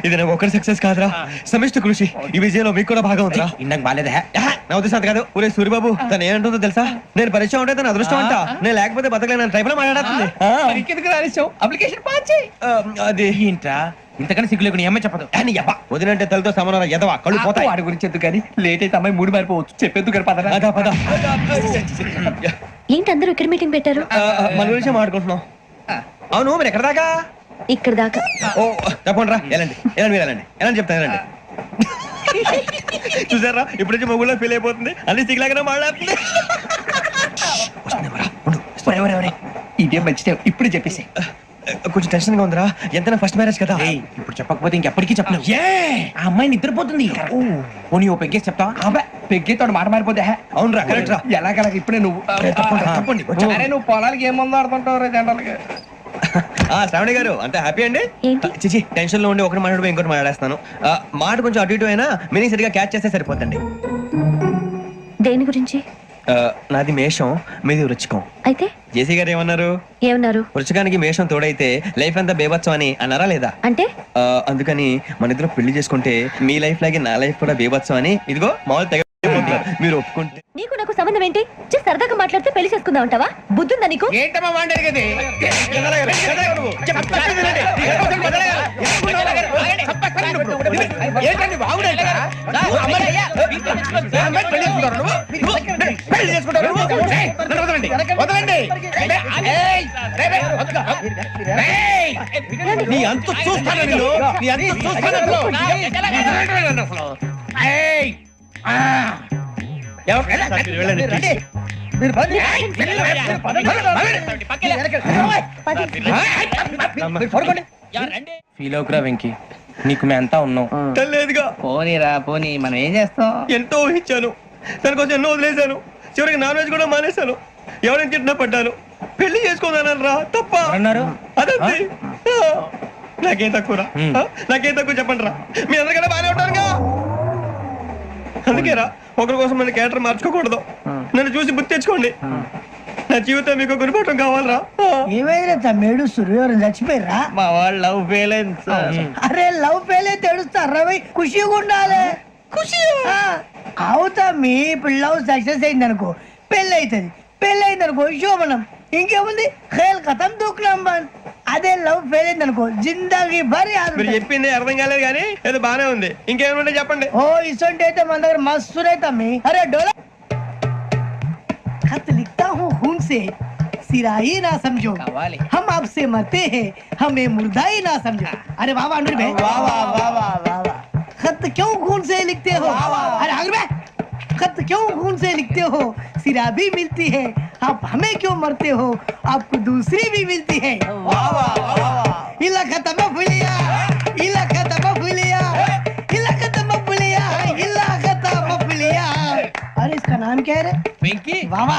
ఇది నాకు ఒకరి సక్సెస్ కాదురా సమిష్టి కృషి ఈ విజయంలో మీకు కూడా భాగం ఉందిరా ఇందాక బాగాలేదా నా ఉద్దేశం అంత కాదు ఊరే సూర్యబాబు తను ఏమంటుందో తెలుసా నేను పరిచయం ఉంటే తన అదృష్టం అంట నేను లేకపోతే బతకలేను ట్రైబ్ లో మాట్లాడుతుంది అప్లికేషన్ పాస్ అది ఏంట్రా ఇంతకన్నా సిగ్గు లేకుండా ఏమై చెప్పదు అని వదినంటే తలతో సమానం ఎదవా కళ్ళు పోతాయి వాడి గురించి ఎందుకు కానీ లేట్ అయితే అమ్మాయి మూడు మారిపోవచ్చు చెప్పేందుకు పద ఏంటి అందరూ ఇక్కడ మీటింగ్ పెట్టారు? మన గురించి మాట్లాడుకుంటున్నాం అవును మీరు ఎక్కడ దాకా ఇక్కడ దాకా. ఓ తప్పకుండా రా వెళ్ళండి వెళ్ళండి మీరు వెళ్ళండి వెళ్ళండి చెప్తాను వెళ్ళండి చూసారా ఇప్పుడు నుంచి మొగుల్లో ఫీల్ అయిపోతుంది అన్ని సిగ్లాగానే మాట్లాడుతుంది ఇదే మంచిదే ఇప్పుడు చెప్పేసి కొంచెం టెన్షన్ గా ఉందిరా ఎంత ఫస్ట్ మ్యారేజ్ కదా ఇప్పుడు చెప్పకపోతే ఇంకెప్పటికీ చెప్పలేవు. ఆ అమ్మాయి నిద్రపోతుంది. పోనీ ఓ పెగ్గేసి చెప్తావా? అబ్బా పెగ్గేతో మాట మారిపోతే అవునరా కరెక్ట్ రా ఎలాగలా ఇప్పుడే నువ్వు తప్పండి అరే నువ్వు పొలాలకి ఏం మందు ఆడుతుంటావు జనరల్గా. శ్రావణి గారు అంత హ్యాపీ అండి ఏంటి? చిచి టెన్షన్ లో ఉండి ఒకటి మాట్లాడిపోయి ఇంకోటి మాట్లాడేస్తాను మాట కొంచెం అటు ఇటు అయినా మీనింగ్ సరిగా క్యాచ్ చేస్తే సరిపోతండి దేని గురించి? నాది మేషం మీది వృచ్చికం అయితే జేసీ గారు ఏమన్నారు ఏమన్నారు? వృచ్చికానికి మేషం తోడైతే లైఫ్ అంతా బేబత్సం అని అన్నారా లేదా అంటే అందుకని మన ఇద్దరు పెళ్లి చేసుకుంటే మీ లైఫ్ లాగే నా లైఫ్ కూడా బేబత్సం అని ఇదిగో మామూలు తెగ మీరు ఒప్పుకుంటే నీకు నాకు సంబంధం ఏంటి? సరదాగా మాట్లాడితే పెళ్లి చేసుకుందాం అంటావా? బుద్ధుందా నీకు? ఏంటమ్మా మాట్లాడేది? ఏంటండి బాగుండేది పెళ్లి చేసుకుంటారు వదలండి. నీ అంత చూస్తాను నేను నీ అంత చూస్తాను ఫీల్ అవుకురా వెంకీ నీకు మేము అంతా ఉన్నాం లేదుగా పోనీరా పోనీ మనం ఏం చేస్తాం? ఎంతో ఊహించాను దానికోసం ఎన్నో వదిలేశాను చివరికి నాన్ వెజ్ కూడా మానేశాను ఎవరైనా తిట్టినా పడ్డాను పెళ్లి చేసుకోదానని రా తప్ప అన్నారు అదంతే నాకేం తక్కువరా నాకేం తక్కువ చెప్పండి రా మీ అందరికన్నా బాగానే ఉంటారుగా అందుకే రా ఒకరి కోసం మన క్యారెక్టర్ మార్చుకోకూడదు నన్ను చూసి గుర్తు తెచ్చుకోండి నా జీవితం మీకు గురిపటం కావాలరా ఏమైనా తమ్మేడు సూర్యవరం చచ్చిపోయిరా మా వాళ్ళు లవ్ ఫెయిల్ అయింది సార్ అరే లవ్ ఫెయిల్ అయితే ఏడుస్తారా ఖుషిగా ఉండాలి ఖుషి అవుతా మీ ఇప్పుడు లవ్ సక్సెస్ అయింది అనుకో పెళ్ళి అవుతుంది పెళ్ళి అయింది అనుకో శోభనం ఇంకేముంది ఖేల్ కథం దూకునాం బంద్ అదే లవ్ ఫెయిల్ అయింది అనుకో జిందాగీ భారీ మీరు చెప్పింది అర్థం కాలేదు కానీ ఏదో బానే ఉంది ఇంకేమైనా చెప్పండి ఓ ఇసొంటి అయితే మన దగ్గర మస్తు రైతా మీ అరే డోలా खत लिखता हूँ खून से सिरा ही ना समझो हम आपसे मरते हैं हमें मुर्दा ही ना समझो अरे वाह वाह अनुर भाई वाह वाह वाह वाह वाह खत क्यों खून से लिखते हो अरे अनुर भाई खत क्यों खून से लिखते हो सिरा भी मिलती है आप हमें क्यों मरते हो आपको दूसरी भी मिलती है वाह वाह वाह इला खत्म फुलिया इला खत्म फुलिया इला खत्म फुलिया इला खत्म फुलिया अरे इसका नाम क्या है पिंकी वाह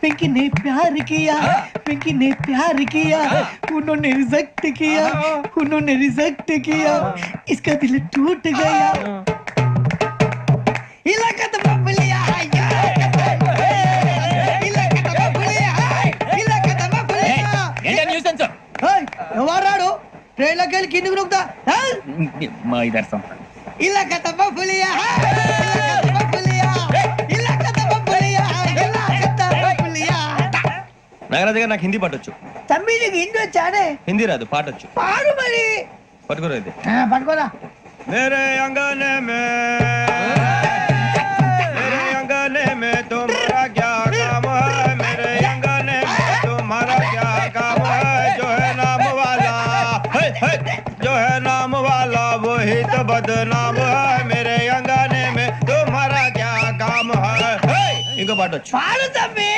पिंकी ने प्यार किया पिंकी ने प्यार किया उन्होंने रिजेक्ट किया उन्होंने रिजेक्ट किया इसका दिल टूट गया इलाका तो बबलिया इलाका तो बबलिया इलाका तो बबलिया ఏంటి న్యూసెన్స్ ఎవరాడు ట్రైన్ లోకి వెళ్ళి కిందికి నొక్కుతా మా ఇదర్థం ఇలా కథ పులియా ఇలా పులియా ఇలా కథ పులియా ఇలా కథ పులియా. నాగరాజు గారు నాకు హిందీ పాటొచ్చు. తమ్మి నీకు హిందీ వచ్చానే? హిందీ రాదు, పాటొచ్చు. పాడు మరి. పట్టుకోరా ఇది. పట్టుకోరా. मेरे अंगने में तुम्हारा क्या काम है, मेरे अंगने में तुम्हारा क्या काम है, जो है नाम वाला जो है नाम वाला वही तो बदनाम है, मेरे अंगने में तुम्हारा क्या काम है. इनको पाटो పాడు తమ్మి.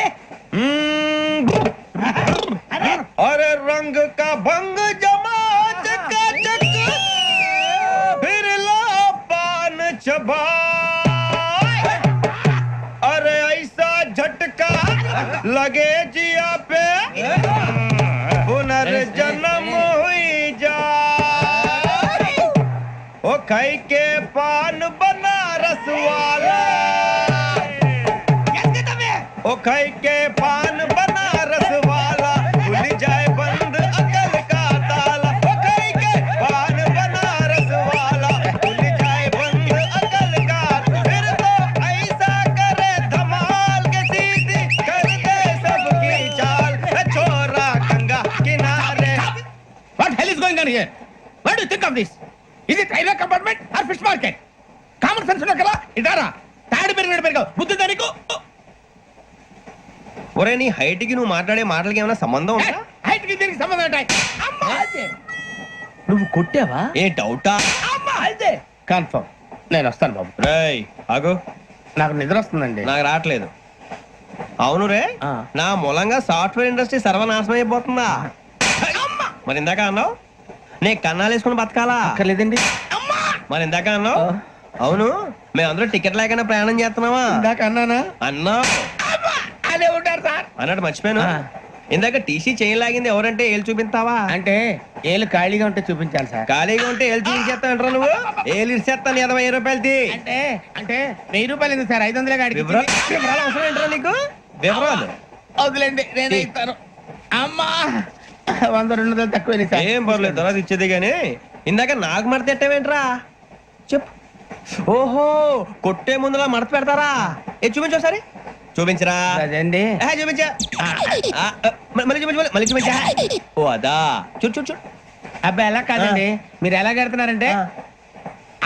अरे रंग का भंग जमा चकाचक फिर ला पान चबा. अरे ऐसा झटका लगे जिया पे पुनर्जन्म हुई जा. ओ खाई के पान बनारस वाला ओ खाई के पान बनारस वाला खुल जाए बंद अकल का ताला. ओ खाई के पान बनारस वाला खुल जाए बंद अकल का. फिर तो ऐसा करे धमाल के सीधी कर दे सबकी चाल. छोरा गंगा किनारे. What hell is going on here? What do you think of this? Is it railway compartment or fish market? Common sense ఉన్నా కదా ఇదారా తాడి పెరిగాడు బుద్ధి దానికి. ఒరే నీ హైట్ కి నువ్వు మాట్లాడే మాటలకి ఏమైనా సంబంధం ఉందా? హైట్ కి దీనికి సంబంధం ఉంటాయి. అమ్మా అదే నువ్వు కొట్టావా? ఏ డౌటా? అమ్మా అదే కన్ఫర్మ్. నేను వస్తాను బాబు. రేయ్ ఆగు. నాకు నిద్ర వస్తుందండి. నాకు రావట్లేదు. అవును రే, నా మూలంగా సాఫ్ట్వేర్ ఇండస్ట్రీ సర్వనాశనం అయిపోతుందా? మరి ఇందాక అన్నావు నే కన్నాలు వేసుకుని బతకాలా? అక్కర్లేదండి. మరి ఇందాక అన్నావు అవును మేమందరూ టికెట్ లేకుండా ప్రయాణం చేస్తున్నావా? ఇందాక అన్నానా? అన్నావు. అదే ఉంటారు సార్. అన్నట్టు మర్చిపోయాను. ఇందాక టీసీ చైన్ లాగింది ఎవరంటే ఏళ్ళు చూపిస్తావా? అంటే ఏళ్ళు ఖాళీగా ఉంటే చూపించాలి సార్. ఖాళీగా ఉంటే ఏళ్ళు చూపించేస్తానంటారా నువ్వు? ఏళ్ళు ఇచ్చేస్తాను 20,000 రూపాయలది. అంటే అంటే 1000 రూపాయలు ఎందుకు సార్? 500 గాడికి వివరాలు అవసరం ఏంటరా నీకు? వివరాలు వదిలేండి, నేనే ఇస్తాను. అమ్మా 100-200 తక్కువ సార్. ఏం పర్లేదు, తర్వాత ఇచ్చేది గానీ ఇందాక నాకు మడత ఎట్టవేంట్రా చెప్పు. ఓహో కొట్టే ముందులా మడత పెడతారా? ఏ చూపించు ఒకసారి. చూపించరా? అదండి. చూపించా. మళ్ళీ చూపించు, మళ్ళీ చూపించా. ఓ అదా, చూడు చూడు చూడు. అబ్బాయి ఎలా కాదండి, మీరు ఎలా కడుతున్నారంటే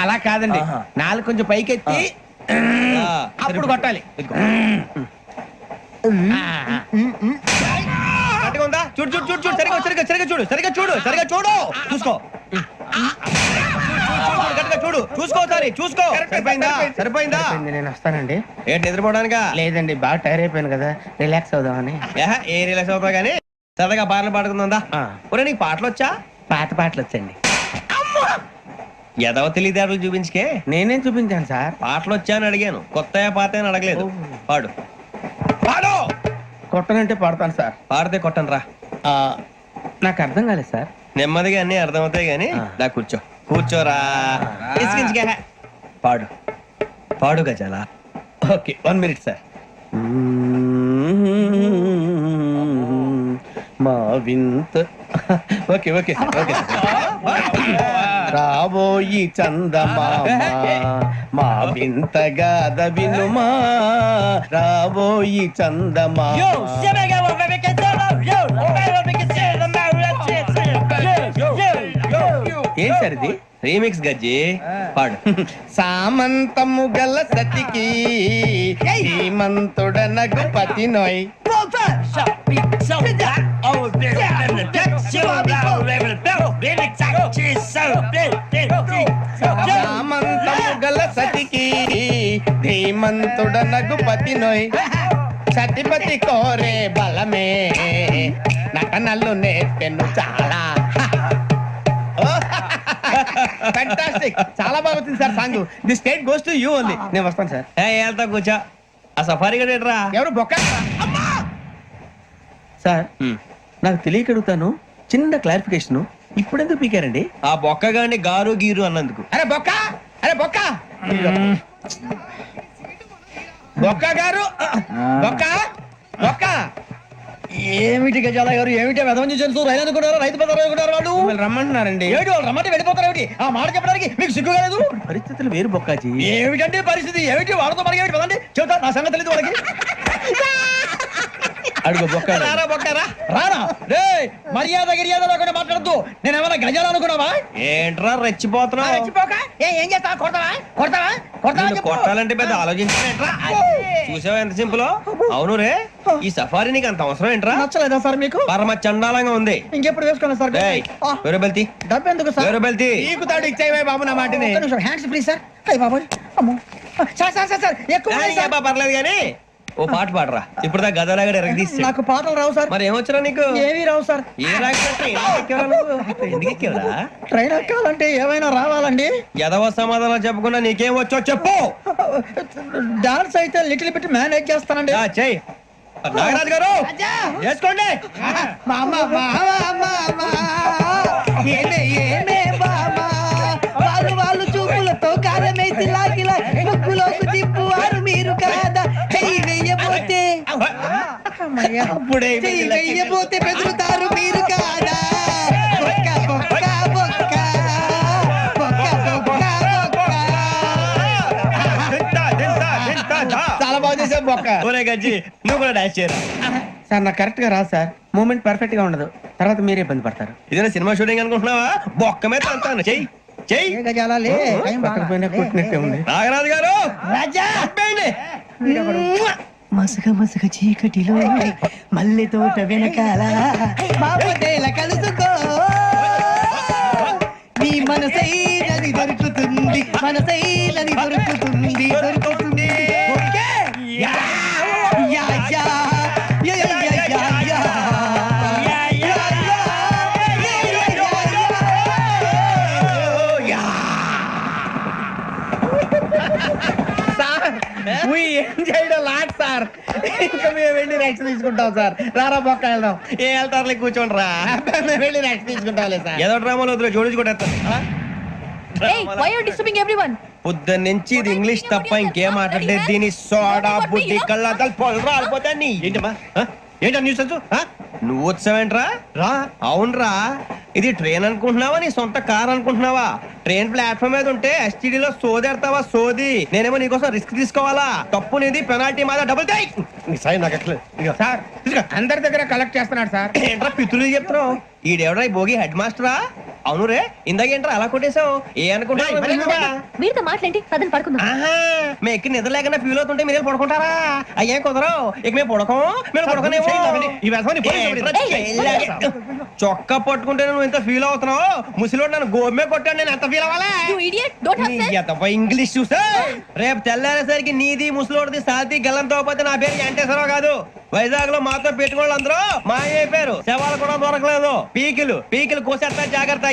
అలా కాదండి. నాలుగు కొంచెం పైకెత్తి అప్పుడు కొట్టాలి. కరెక్ట్గా ఉందా? చూడు చూడు చూడు చూడు. సరిగా సరిగా సరిగా చూడు, సరిగా చూడు, సరిగా చూడు. చూసుకో చూడు, చూసుకో ఒకసారి చూసుకో. సరిపోయిందా? సరిపోయిందా? నేను వస్తానండి. ఏంటి నిద్రపోవడానికా? లేదండి, బాగా టైర్ అయిపోయాను కదా, రిలాక్స్ అవుదామని. ఏ రిలాక్స్ అవుతావు కానీ సరదాగా పాటలు పాడుకుందా? ఒరే నీకు పాటలు వచ్చా? పాత పాటలు వచ్చండి. ఎదవ తెలివితేటలు చూపించుకే. నేనేం చూపించాను సార్? పాటలు వచ్చా అని అడిగాను, కొత్త పాత అని అడగలేదు. పాడు పాడు. కొట్టనంటే పడతాను సార్. పాడితే కొట్టను రా. నాకు అర్థం కాలేదు సార్. నెమ్మదిగా అన్ని అర్థమవుతాయి కానీ నా కూర్చో. కూర్చోరా. పాడు పాడు గజాల. Okay 1 minute sir. మా వింత. ఓకే ఓకే సార్, ఓకే రాబోయి చందమామ మా వింతగా వినుమా, రాబోయి చందమామ. ఏం సార్ ఇది? రీమిక్స్ గజ్జి. పాడు. సామంతము గల సతికి హేమంతుడనగు పతి నోయ్. సామంతము గల సతికి ధీమంతుడనగు పతి నోయ్. సతిపతి కోరే బలమే నటనలు నేర్పెను చాలా. ఫ్యాంటాస్టిక్, చాలా బాగా వచ్చింది sir song. The state goes to you only. నేను వస్తాను సార్. వెళ్తా కూర్చో. ఆ సఫారీ గడేట్రా. ఎవరు బొక్క సార్? నాకు తెలియక అడుగుతాను, చిన్న క్లారిఫికేషన్. ఇప్పుడు ఎందుకు పీకారండి? ఆ బొక్క గాని గారు గీరు అన్నందుకు. అరే బొక్క, అరే బొక్క, బొక్క గారు, బొక్క బొక్క ఏమిటి గజాల గారు ఏమిటి వెదవం చూసాను రైలు అనుకున్నారు రైతు బజార్ అనుకున్నారు వాళ్ళు రమ్మంటున్నారండి. ఏమిటి వాళ్ళు రమ్మంటే వెళ్ళిపోతారు ఏమిటి ఆ మాట చెప్పడానికి మీకు సిగ్గు కాలేదు పరిస్థితులు వేరు బొక్కాజీ. ఏమిటంటే పరిస్థితి ఏమిటి వాళ్ళతో మనకి ఏమిటి పదండి చెబుతా నా సంగతి తెలియదు వాళ్ళకి అడుగు బొక్క. రారా బొక్కారా రారా రే మర్యాద గిర్యాద లేకుండా మాట్లాడద్దు నేను ఏమైనా గజాలు అనుకున్నావా ఏంట్రా రెచ్చిపోతున్నావు? ఏం చేస్తా కొడతావా కొడతావా కొడతావా నిన్ను కొట్టాలంటే పెద్ద ఆలోచించా. చూసావా ఎంత సింపుల్? అవును రే, ఈ సఫారీ నీకు అంత అవసరం ఏంట్రా? నచ్చలేదా సార్ మీకు పరమ చండాలంగా ఉంది. ఇంకెప్పుడు వేసుకోండి సార్ ఏయ్, వేరే బెల్తి, డబ్బు ఎందుకు సార్ వేరే బెల్తి. నీకు తాడు ఇచ్చాయి బాబు నా మాటని. హ్యాండ్స్ ఫ్రీ సార్ అయ్యి బాబోయ్ అమ్మో సార్ సార్ సార్ సార్ ఎక్కువ ఉన్నాయి సార్. ఏబ్బా, పర్లేదు కానీ ఓ పాట పాడరా. ఇప్పుడు దా గదలాగడ ఎరగదీసి. నాకు పాటలు రావు సార్ మరి ఏమొచ్చరా నీకు? ఏమీ రావు సార్ ఏ రాకపోతే ఎందుకు ఎక్కేవరా? ట్రైన్ ఎక్కాలంటే ఏమైనా రావాలండి ఎదవ సమాధానం చెప్పకుండా నీకేం వచ్చో చెప్పు. డాన్స్ అయితే లిటిల్ బిట్ మేనేజ్ చేస్తానండి ఆ, చెయ్ నాగరాజు గారు చేసుకోండి. వాళ్ళు చూపులతో కారమేసి లాగిలా ముక్కులోకి తిప్పువారు మీరు కాదా చెయ్యి వెయ్యబోతే చెయ్యి వెయ్యబోతే బెదురుతారు మీరు కాదా బొక్క బొక్క బొక్క బొక్క బొక్క చాలా బాగా చేసావు బొక్క. ఒరే గజ్జి, నువ్వు కూడా డాన్స్ చేయరా. సార్ నాకు కరెక్ట్ గా రాదు సార్. మూమెంట్ పర్ఫెక్ట్ గా ఉండదు, తర్వాత మీరే ఇబ్బంది పడతారు. ఇదేనా సినిమా షూటింగ్ అనుకుంటున్నావా? బొక్క మీద అంటాను. చెయ్యి చెయ్యి. పక్కన పోయినా కొట్టినట్టే ఉంది. నాగరాజు గారు రాజా చెప్పండి. మసక మసక చీకటిలో మల్లె తోట వెనకాల బాపదేల కలుసుకో నీ మనసైనది దొరుకుతుంది మనసైనది దొరుకుతుంది దొరుకుతుంది okay? Yeah, yeah, yeah, yeah, yeah, yeah, yeah, yeah. Yeah, yeah, yeah, yeah, yeah, yeah, yeah. Sir we enjoyed a lot, sir. ఇంకా మేము వెళ్ళి రెస్ట్ తీసుకుంటాం సార్. రారా బొక్క వెళ్దాం. ఏ వెళ్తారులే, కూర్చోండి రా. మేము వెళ్ళి రెస్ట్ తీసుకుంటాంలే సార్. ఏదో డ్రామాలో వద్దు, జోడించుకుంటా. పొద్దున్న నుంచి ఇది ఇంగ్లీష్ తప్ప ఇంకేం మాట్లాడలేదు. దీని సోడా బుద్ధి కళ్ళ పొలం రాలిపోతా. నీ ఏంటమ్మా ఏంటా న్యూస్ నువ్వు వచ్చావేంట్రా? రా. అవునరా, ఇది ట్రైన్ అనుకుంటున్నావా నీ సొంత కార్ అనుకుంటున్నావా? ట్రైన్ ప్లాట్ఫామ్ మీద ఉంటే ఎస్టీడీలో సోదేడతావా సోది? నేనేమో నీకోసం రిస్క్ తీసుకోవాలా? తప్పు నీది, పెనాల్టీ మాదా, డబుల్ టై. సాయి నాకు ఎట్లా సార్ అందరి దగ్గర కలెక్ట్ చేస్తున్నాడు సార్. ఏంట్రా పితులు చెప్తున్నావు? ఈడెవడా ఈ భోగి హెడ్ మాస్టరా? అవును రే, ఇందాకేంట్రా అలా కొట్టేశావు? ఏ అనుకుంటావు? వీరితో మాట్లాడి పదని పడుకుందాం. మేము ఎక్కి నిద్ర లేకుండా ఫీల్ అవుతుంటే మీరు పడుకుంటారా? అయ్యే కుదరవు. ఇక మేము పడకం, మేము పడకనేమో. చొక్కా పట్టుకుంటే నువ్వు ఎంత ఫీల్ అవుతున్నావు? ముసలివాడు నన్ను గోమే కొట్టాడు, నేను ఎంత ఫీల్ అవ్వాలా? ఇంగ్లీష్ చూసా. రేపు తెల్లారేసరికి నీది ముసలివాడిది సాతి గల్లంతో పోతే నా పేరు వెంకటేశ్వరరావు కాదు. వైజాగ్ లో మాతో పెట్టుకోవాలి అందరూ మాయైపోయారు. శవాలు కూడా దొరకలేదు. పీకిలు పీకిలు కోసేస్తా, జాగ్రత్త.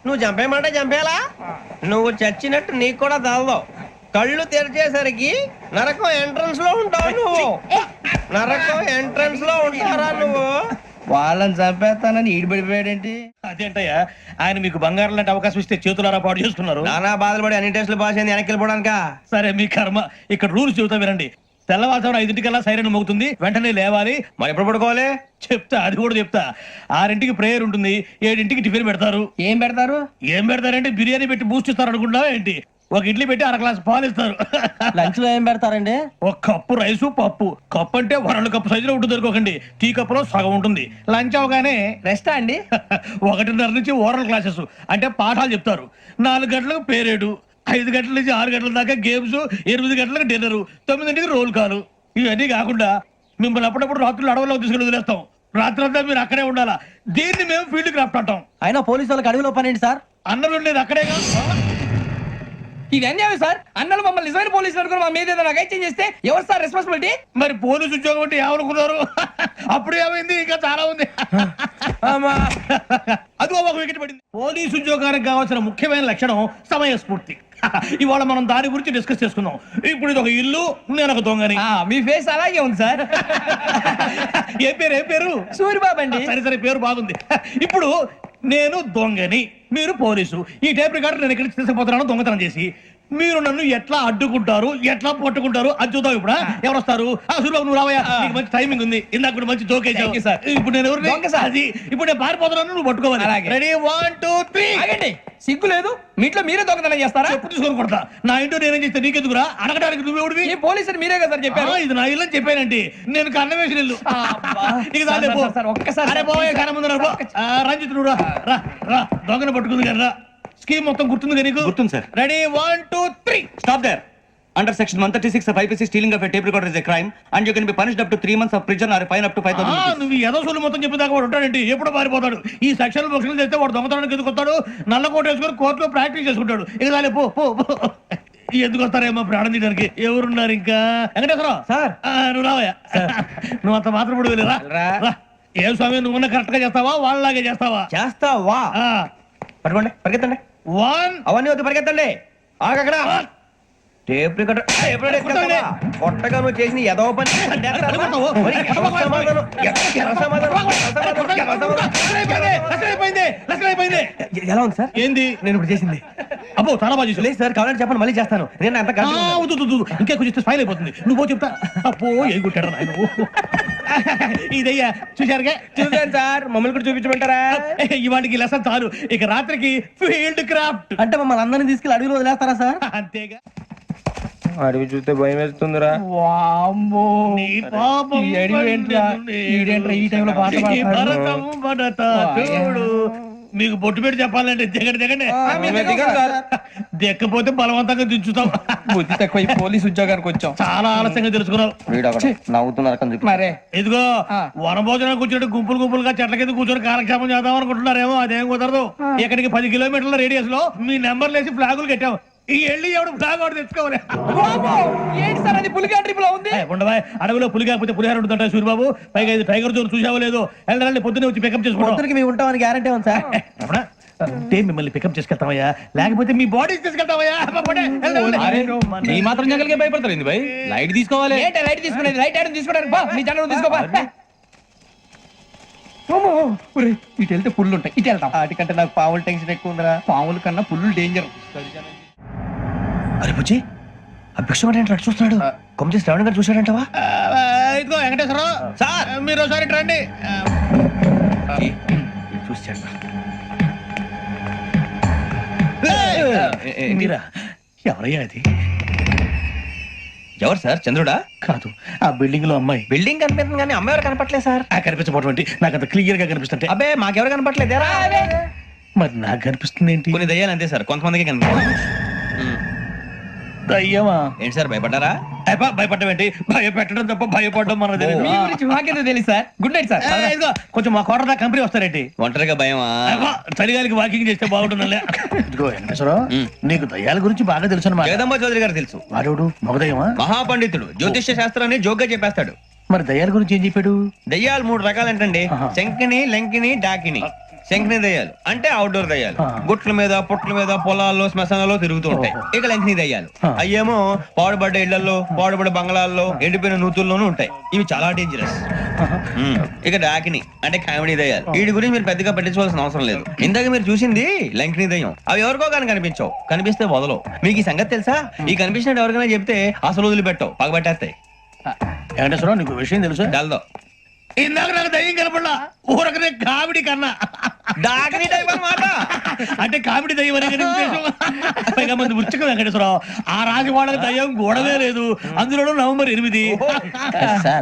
నువ్వు చంపేయమంటే చంపేలా? నువ్వు చచ్చినట్టు నీకు కూడా తగదు. కళ్ళు తెరిచేసరికి నరకం ఎంట్రన్స్ లో ఉంటావు నువ్వు. నరకం ఎంట్రన్స్ లో ఉంటారా నువ్వు? వాళ్ళని చంపేస్తానని ఈడిపడిపోయాడేంటి? అదేంటయ్యా, ఆయన మీకు బంగారం లాంటి అవకాశం ఇస్తే చేతులారా పాటు చేసుకున్నారు. నానా బాధలు పడి అన్ని టెస్టులు పాస్ అయింది, వెనక్కి వెళ్ళిపోవడానికా? సరే మీ కర్మ. ఇక్కడ రూల్స్ చెబుతా వినండి. తెల్లవారుజామున 5:00కల్లా సైరన్ మోగుతుంది, వెంటనే లేవాలి. మరి ఎప్పుడు పడుకోవాలి? చెప్తా, అది కూడా చెప్తా. 6ంటికి ప్రేయర్ ఉంటుంది, 7ంటికి టిఫిన్ పెడతారు. ఏం పెడతారు? ఏం పెడతారంటే బిర్యానీ పెట్టి బూస్ట్ ఇస్తారు అనుకుంటా ఏంటి? ఒక ఇడ్లీ పెట్టి 1 గ్లాస్ పాలు ఇస్తారు. లంచ్ లో ఏం పెడతారండి? ఒక కప్పు రైసు పప్పు. కప్పు అంటే 2 కప్పు సైజులో ఉంటుంది అనుకోకండి. టీ కప్పులో సగం ఉంటుంది. లంచ్ అవగానే రెస్టా అండి? 1:30 నుంచి ఓరల్ క్లాసెస్ అంటే పాఠాలు చెప్తారు. 4 గంటలకు పేరేడు, 5 గంటల నుంచి 6 గంటల దాకా గేమ్స్, 8 గంటలకు డిన్నర్, 9ంటికి రోల్ కాలు. ఇవన్నీ కాకుండా మిమ్మల్ని అప్పుడప్పుడు రాత్రులు అడవుల్లో తీసుకుని వదిలేస్తాం. రాత్రి అంతా మీరు అక్కడే ఉండాలా. దీన్ని మేము ఫీల్డ్ క్రాఫ్ట్ అంటాం. అయినా పోలీసు వాళ్ళకి అడవిలో పని ఏంటి సార్? అన్నలు ఉండేది అక్కడే కాదు. ఇది అన్యాయం సార్. అన్నలు మమ్మల్ని నిజమైన పోలీసులు అనుకుని మా మీద ఏదైనా నగైత్యం చేస్తే ఎవరు సార్ రెస్పాన్సిబిలిటీ? మరి పోలీసు ఉద్యోగం అంటే ఏమనుకున్నారు? అప్పుడు ఏమైంది? ఇంకా చాలా ఉంది. అది ఒక వికెట్ పడింది. పోలీసు ఉద్యోగానికి కావాల్సిన ముఖ్యమైన లక్షణం సమయస్ఫూర్తి. ఇవాళ మనం దాని గురించి డిస్కస్ చేసుకుందాం. ఇప్పుడు ఇది ఒక ఇల్లు, నేను ఒక దొంగని. మీ ఫేస్ అలాగే ఉంది సార్. ఏ పేరు? సూరిబాబు అండి. సరే పేరు బాగుంది. ఇప్పుడు నేను దొంగని, మీరు పోలీసు. ఈ టైప్ రికార్డు నేను ఎక్కడికి తీసుకుపోతున్నాను దొంగతనం చేసి. మీరు నన్ను ఎట్లా అడ్డుకుంటారు ఎట్లా పట్టుకుంటారు అది చూద్దాం ఇప్పుడు ఎవరు వస్తారు సూర్యబాబు నువ్వు రావయ్యా నీకు మంచి టైమింగ్ ఉంది ఇందాక కూడా మంచి జోక్ వేసావు sir. ఇప్పుడు నేను ఎవరు అది ఇప్పుడు నేను పారిపోతున్నాను నువ్వు పట్టుకోవాలి అలాగే. రెడీ 1 2 3 ఆగండి సిగ్గు లేదు మీ ఇంట్లో మీరే దొంగతనం చేస్తారా చెప్పు తీసుకొని కొడతా నా ఇంటో నేనేం చేస్తే నీకెందుకురా అడగడానికి నువ్వెవడివి ఈ పోలీసులు మీరే కదా సార్ చెప్పారు ఇది నా ఇల్లు అని చెప్పానండి నేను కన్న వేసిన ఇల్లు నీకు చాలే పో. సార్, ఒక్కసారి అరే పోయే కన్న ముందు రా, పో. రంజిత్ నువ్వు రా రా రా దొంగను పట్టుకుంది కదా రా స్కీమ్ మొత్తం గుర్తుంది కదా నీకు గుర్తుంది, sir. Ready 1 2 3 stop there under section 136 of IPC stealing of a tape recorder is a crime and you can be punished up to 3 months of prison or a fine up to 5,000 rupees. నువ్వు ఏదో సొల్లు మొత్తం చెప్పేదాకా వాడు ఉంటాడండి ఎప్పుడు పారిపోతాడు ఈ సెక్షన్ బొక్షలు చేస్తే వాడు దొంగతనానికి ఎందుకు వస్తాడు నల్ల కోట వేసుకొని కోర్టులో ప్రాక్టీస్ చేసుకుంటాడు ఇక చాలే పో పో పో. ఎందుకు వస్తారేమో ప్రాణం తీయడానికి ఎవరున్నారు ఇంకా వెంకటేశ్వరరావు సార్. నువ్వు రావయ్యా నువ్వు అంత మాత్రం ఇప్పుడు వెళ్ళి రా రా. రా. ఏం స్వామి నువ్వున్న కరెక్ట్ గా చేస్తావా వాళ్ళలాగే చేస్తావా చేస్తావా పట్టుకోండి పరిగెత్తండి 1 అవన్నీ వద్దు పరిగెత్తండి ఆగక్కడ టేప్ రికార్డర్ కొట్టగా నువ్వు చేసిన ఎదవ పని మరి ఎవరి సమాధానం? ఎవరి సమాధానం? ఎలా ఉంది సార్ ఏంది నేను ఇప్పుడు చేసింది అబ్బో చాలా బాగా చేసావు. లేదు సార్ కావాలంటే చెప్పండి మళ్ళీ చేస్తాను నేను అంత ఆ, వద్దు, వద్దు, వద్దు. ఇంకా కొంచెం స్మైల్ అయిపోతుంది నువ్వు చెప్తా అప్పో ఏ కొట్టాడు నాయన ఇదయ్యా చూశారుగా చూసాను సార్ మమ్మల్ని కూడా చూపించమంటారా ఇవాటికి లెసన్ చాలు ఇక రాత్రికి ఫీల్డ్ క్రాఫ్ట్ అంటే మమ్మల్ని అందరినీ తీసుకెళ్ళి అడవిలో వదిలేస్తారా సార్ అంతేగా అడవి చూస్తే భయం వేస్తుందిరా నీ పాపం ఈ అడవి ఏంట్రా? ఈడేంట్రా ఈ టైంలో పాట ఈ పాడుతున్నాడు? భరతం భరత చూడు మీకు బొట్టు పెట్టి చెప్పాలంటే దిగండి దిగండి దిక్కపోతే బలవంతంగా దించుతాం బుద్ధి తక్కువ ఈ పోలీస్ ఉద్యోగానికి వచ్చాం చాలా ఆలస్యంగా తెలుసుకున్నావు నవ్వుతున్నారు మరే ఇదిగో వనభోజనానికి కూర్చుంటే గుంపులు గుంపులుగా చెట్ల కింద కూర్చొని కాలక్షేపం చేద్దాం అనుకుంటున్నారేమో అదేం కుదరదు ఇక్కడికి 10 కిలోమీటర్ల రేడియస్ లో మీ నెంబర్లు వేసి ఫ్లాగులు కట్టాం ఈ వెళ్ళి ఎవడు ఫ్లాగ్ ఒకటి తెచ్చుకోవాలి ఏంటి సార్ అది పులిగా ట్రిప్ లో ఉంది ఉండవా అడవిలో పులి కాకపోతే పులిహార ఉంటుంటా సూర్యబాబు పైగా ఇది టైగర్ జోన్ చూసావో లేదో వెళ్ళాలి పొద్దున్నే వచ్చి పికప్ చేసుకుంటాం పొద్దునకి మేము ఉంటామని గ్యారంటీ ఉంది సార్ రమణ, అంటే మిమ్మల్ని పికప్ చేసుకెళ్తామయ్యా లేకపోతే మీ బాడీ తీసుకెళ్తామయ్యా పోనీ, వెళ్దాం. ఈ మాత్రం జంగల్కే భయపడతారు భయ్ లైట్ తీసుకోవాలి లైట్ తీసుకునేది లైట్ ఐటమ్ తీసుకోవడానికి బా మీ జంగల్ తీసుకోబా ఇటు వెళ్తే పుల్లు ఉంటాయి ఇటు వెళ్తాం వాటికంటే నాకు పావులు టెన్షన్ ఎక్కువ ఉందిరా పావుల కన్నా పుల్లు డేంజర్ అరే బుజ్జి ఆ భిక్షం ఏంటి అటు చూస్తున్నాడు కొమ్మ శ్రవణ్ గారు చూశాడంటవా ఇదిగో వెంకటేశ్వరరావు సార్. మీరు ఒకసారి ఇటు రండి చూశాడు మీరా ఎవరయ్యా అది ఎవరు సార్ చంద్రుడా కాదు ఆ బిల్డింగ్ లో అమ్మాయి బిల్డింగ్ కనిపిస్తుంది కానీ అమ్మ ఎవరు కనపట్లేదు సార్ కనిపించబోటువంటి నాకు అంత క్లియర్ గా కనిపిస్తుంటే అబ్బే మాకెవరు కనపట్లేదేరా మరి నాకు కనిపిస్తుంది ఏంటి కొన్ని దయ్యాలు అంతే సార్ కొంతమందికి కనిపిస్తుంది అయ్యమా ఏంటి సార్ భయపడ్డారా భయపడడం ఏంటి భయపెట్టడం తప్ప భయపడడం మనకు తెలియదు మాకేదో తెలియదు సార్ గుడ్ నైట్ సార్ ఇదిగో కొంచెం మా కోట కంపెనీ వస్తారేంటి ఒంటరిగా భయమా చలిగాలికి వాకింగ్ చేస్తే బాగుంటుందిలే ఇదిగో వెంకటేశ్వరరావు నీకు దయ్యాల గురించి బాగా తెలుసు అన్నమాట జగదంబ చౌదరి గారు తెలుసు వాడు మగదయ్యమా మహాపండితుడు జ్యోతిష్య శాస్త్రాన్ని జోగ్గా చెప్పేస్తాడు మరి దయ్యాల గురించి ఏం చెప్పాడు దయ్యాలు 3 రకాలంటండి ఆహా. శంకిని లంకిని డాకిని శంకిని దయ్యాలు అంటే అవుట్డోర్ దయ్యాలు గుట్ల మీద పుట్ల మీద పొలాల్లో శ్మశానాల్లో తిరుగుతూ ఉంటాయి ఇక లంకిని దయ్యాలు అయ్యేమో పాడుబడ్డ ఇళ్లలో పాడుబడ్డ బంగ్లాల్లో ఎండిపోయిన నూతుల్లోనూ ఉంటాయి ఇవి చాలా డేంజరస్ ఇక డాకిని అంటే కామెడీ దయ్యాలు వీటి గురించి మీరు పెద్దగా పట్టించుకోవాల్సిన అవసరం లేదు ఇందాక మీరు చూసింది లంకిని దయ్యం అవి ఎవరికో కానీ కనిపించవు కనిపిస్తే వదలవు మీకు ఈ సంగతి తెలుసా ఈ కనిపించినట్టు ఎవరికైనా చెప్తే అసలు వదిలిపెట్టవు పగబట్టేస్తాయి వెంకటేశ్వరరావు నీకు విషయం తెలుసు డల్దో ఇందాక నాకు దయ్యం కనపడలా ఊరకనే కామెడీ కన్నా డాకిని టైప్ అన్నమాట అంటే కామెడీ దయ్యం అనే కదా ఉద్దేశం. పైగా మంది ఉచ్చక వెంకటేశ్వరరావు ఆ రాజు వాళ్ళకి దయ్యం గోడవే లేదు అందులోనూ నవంబర్ 8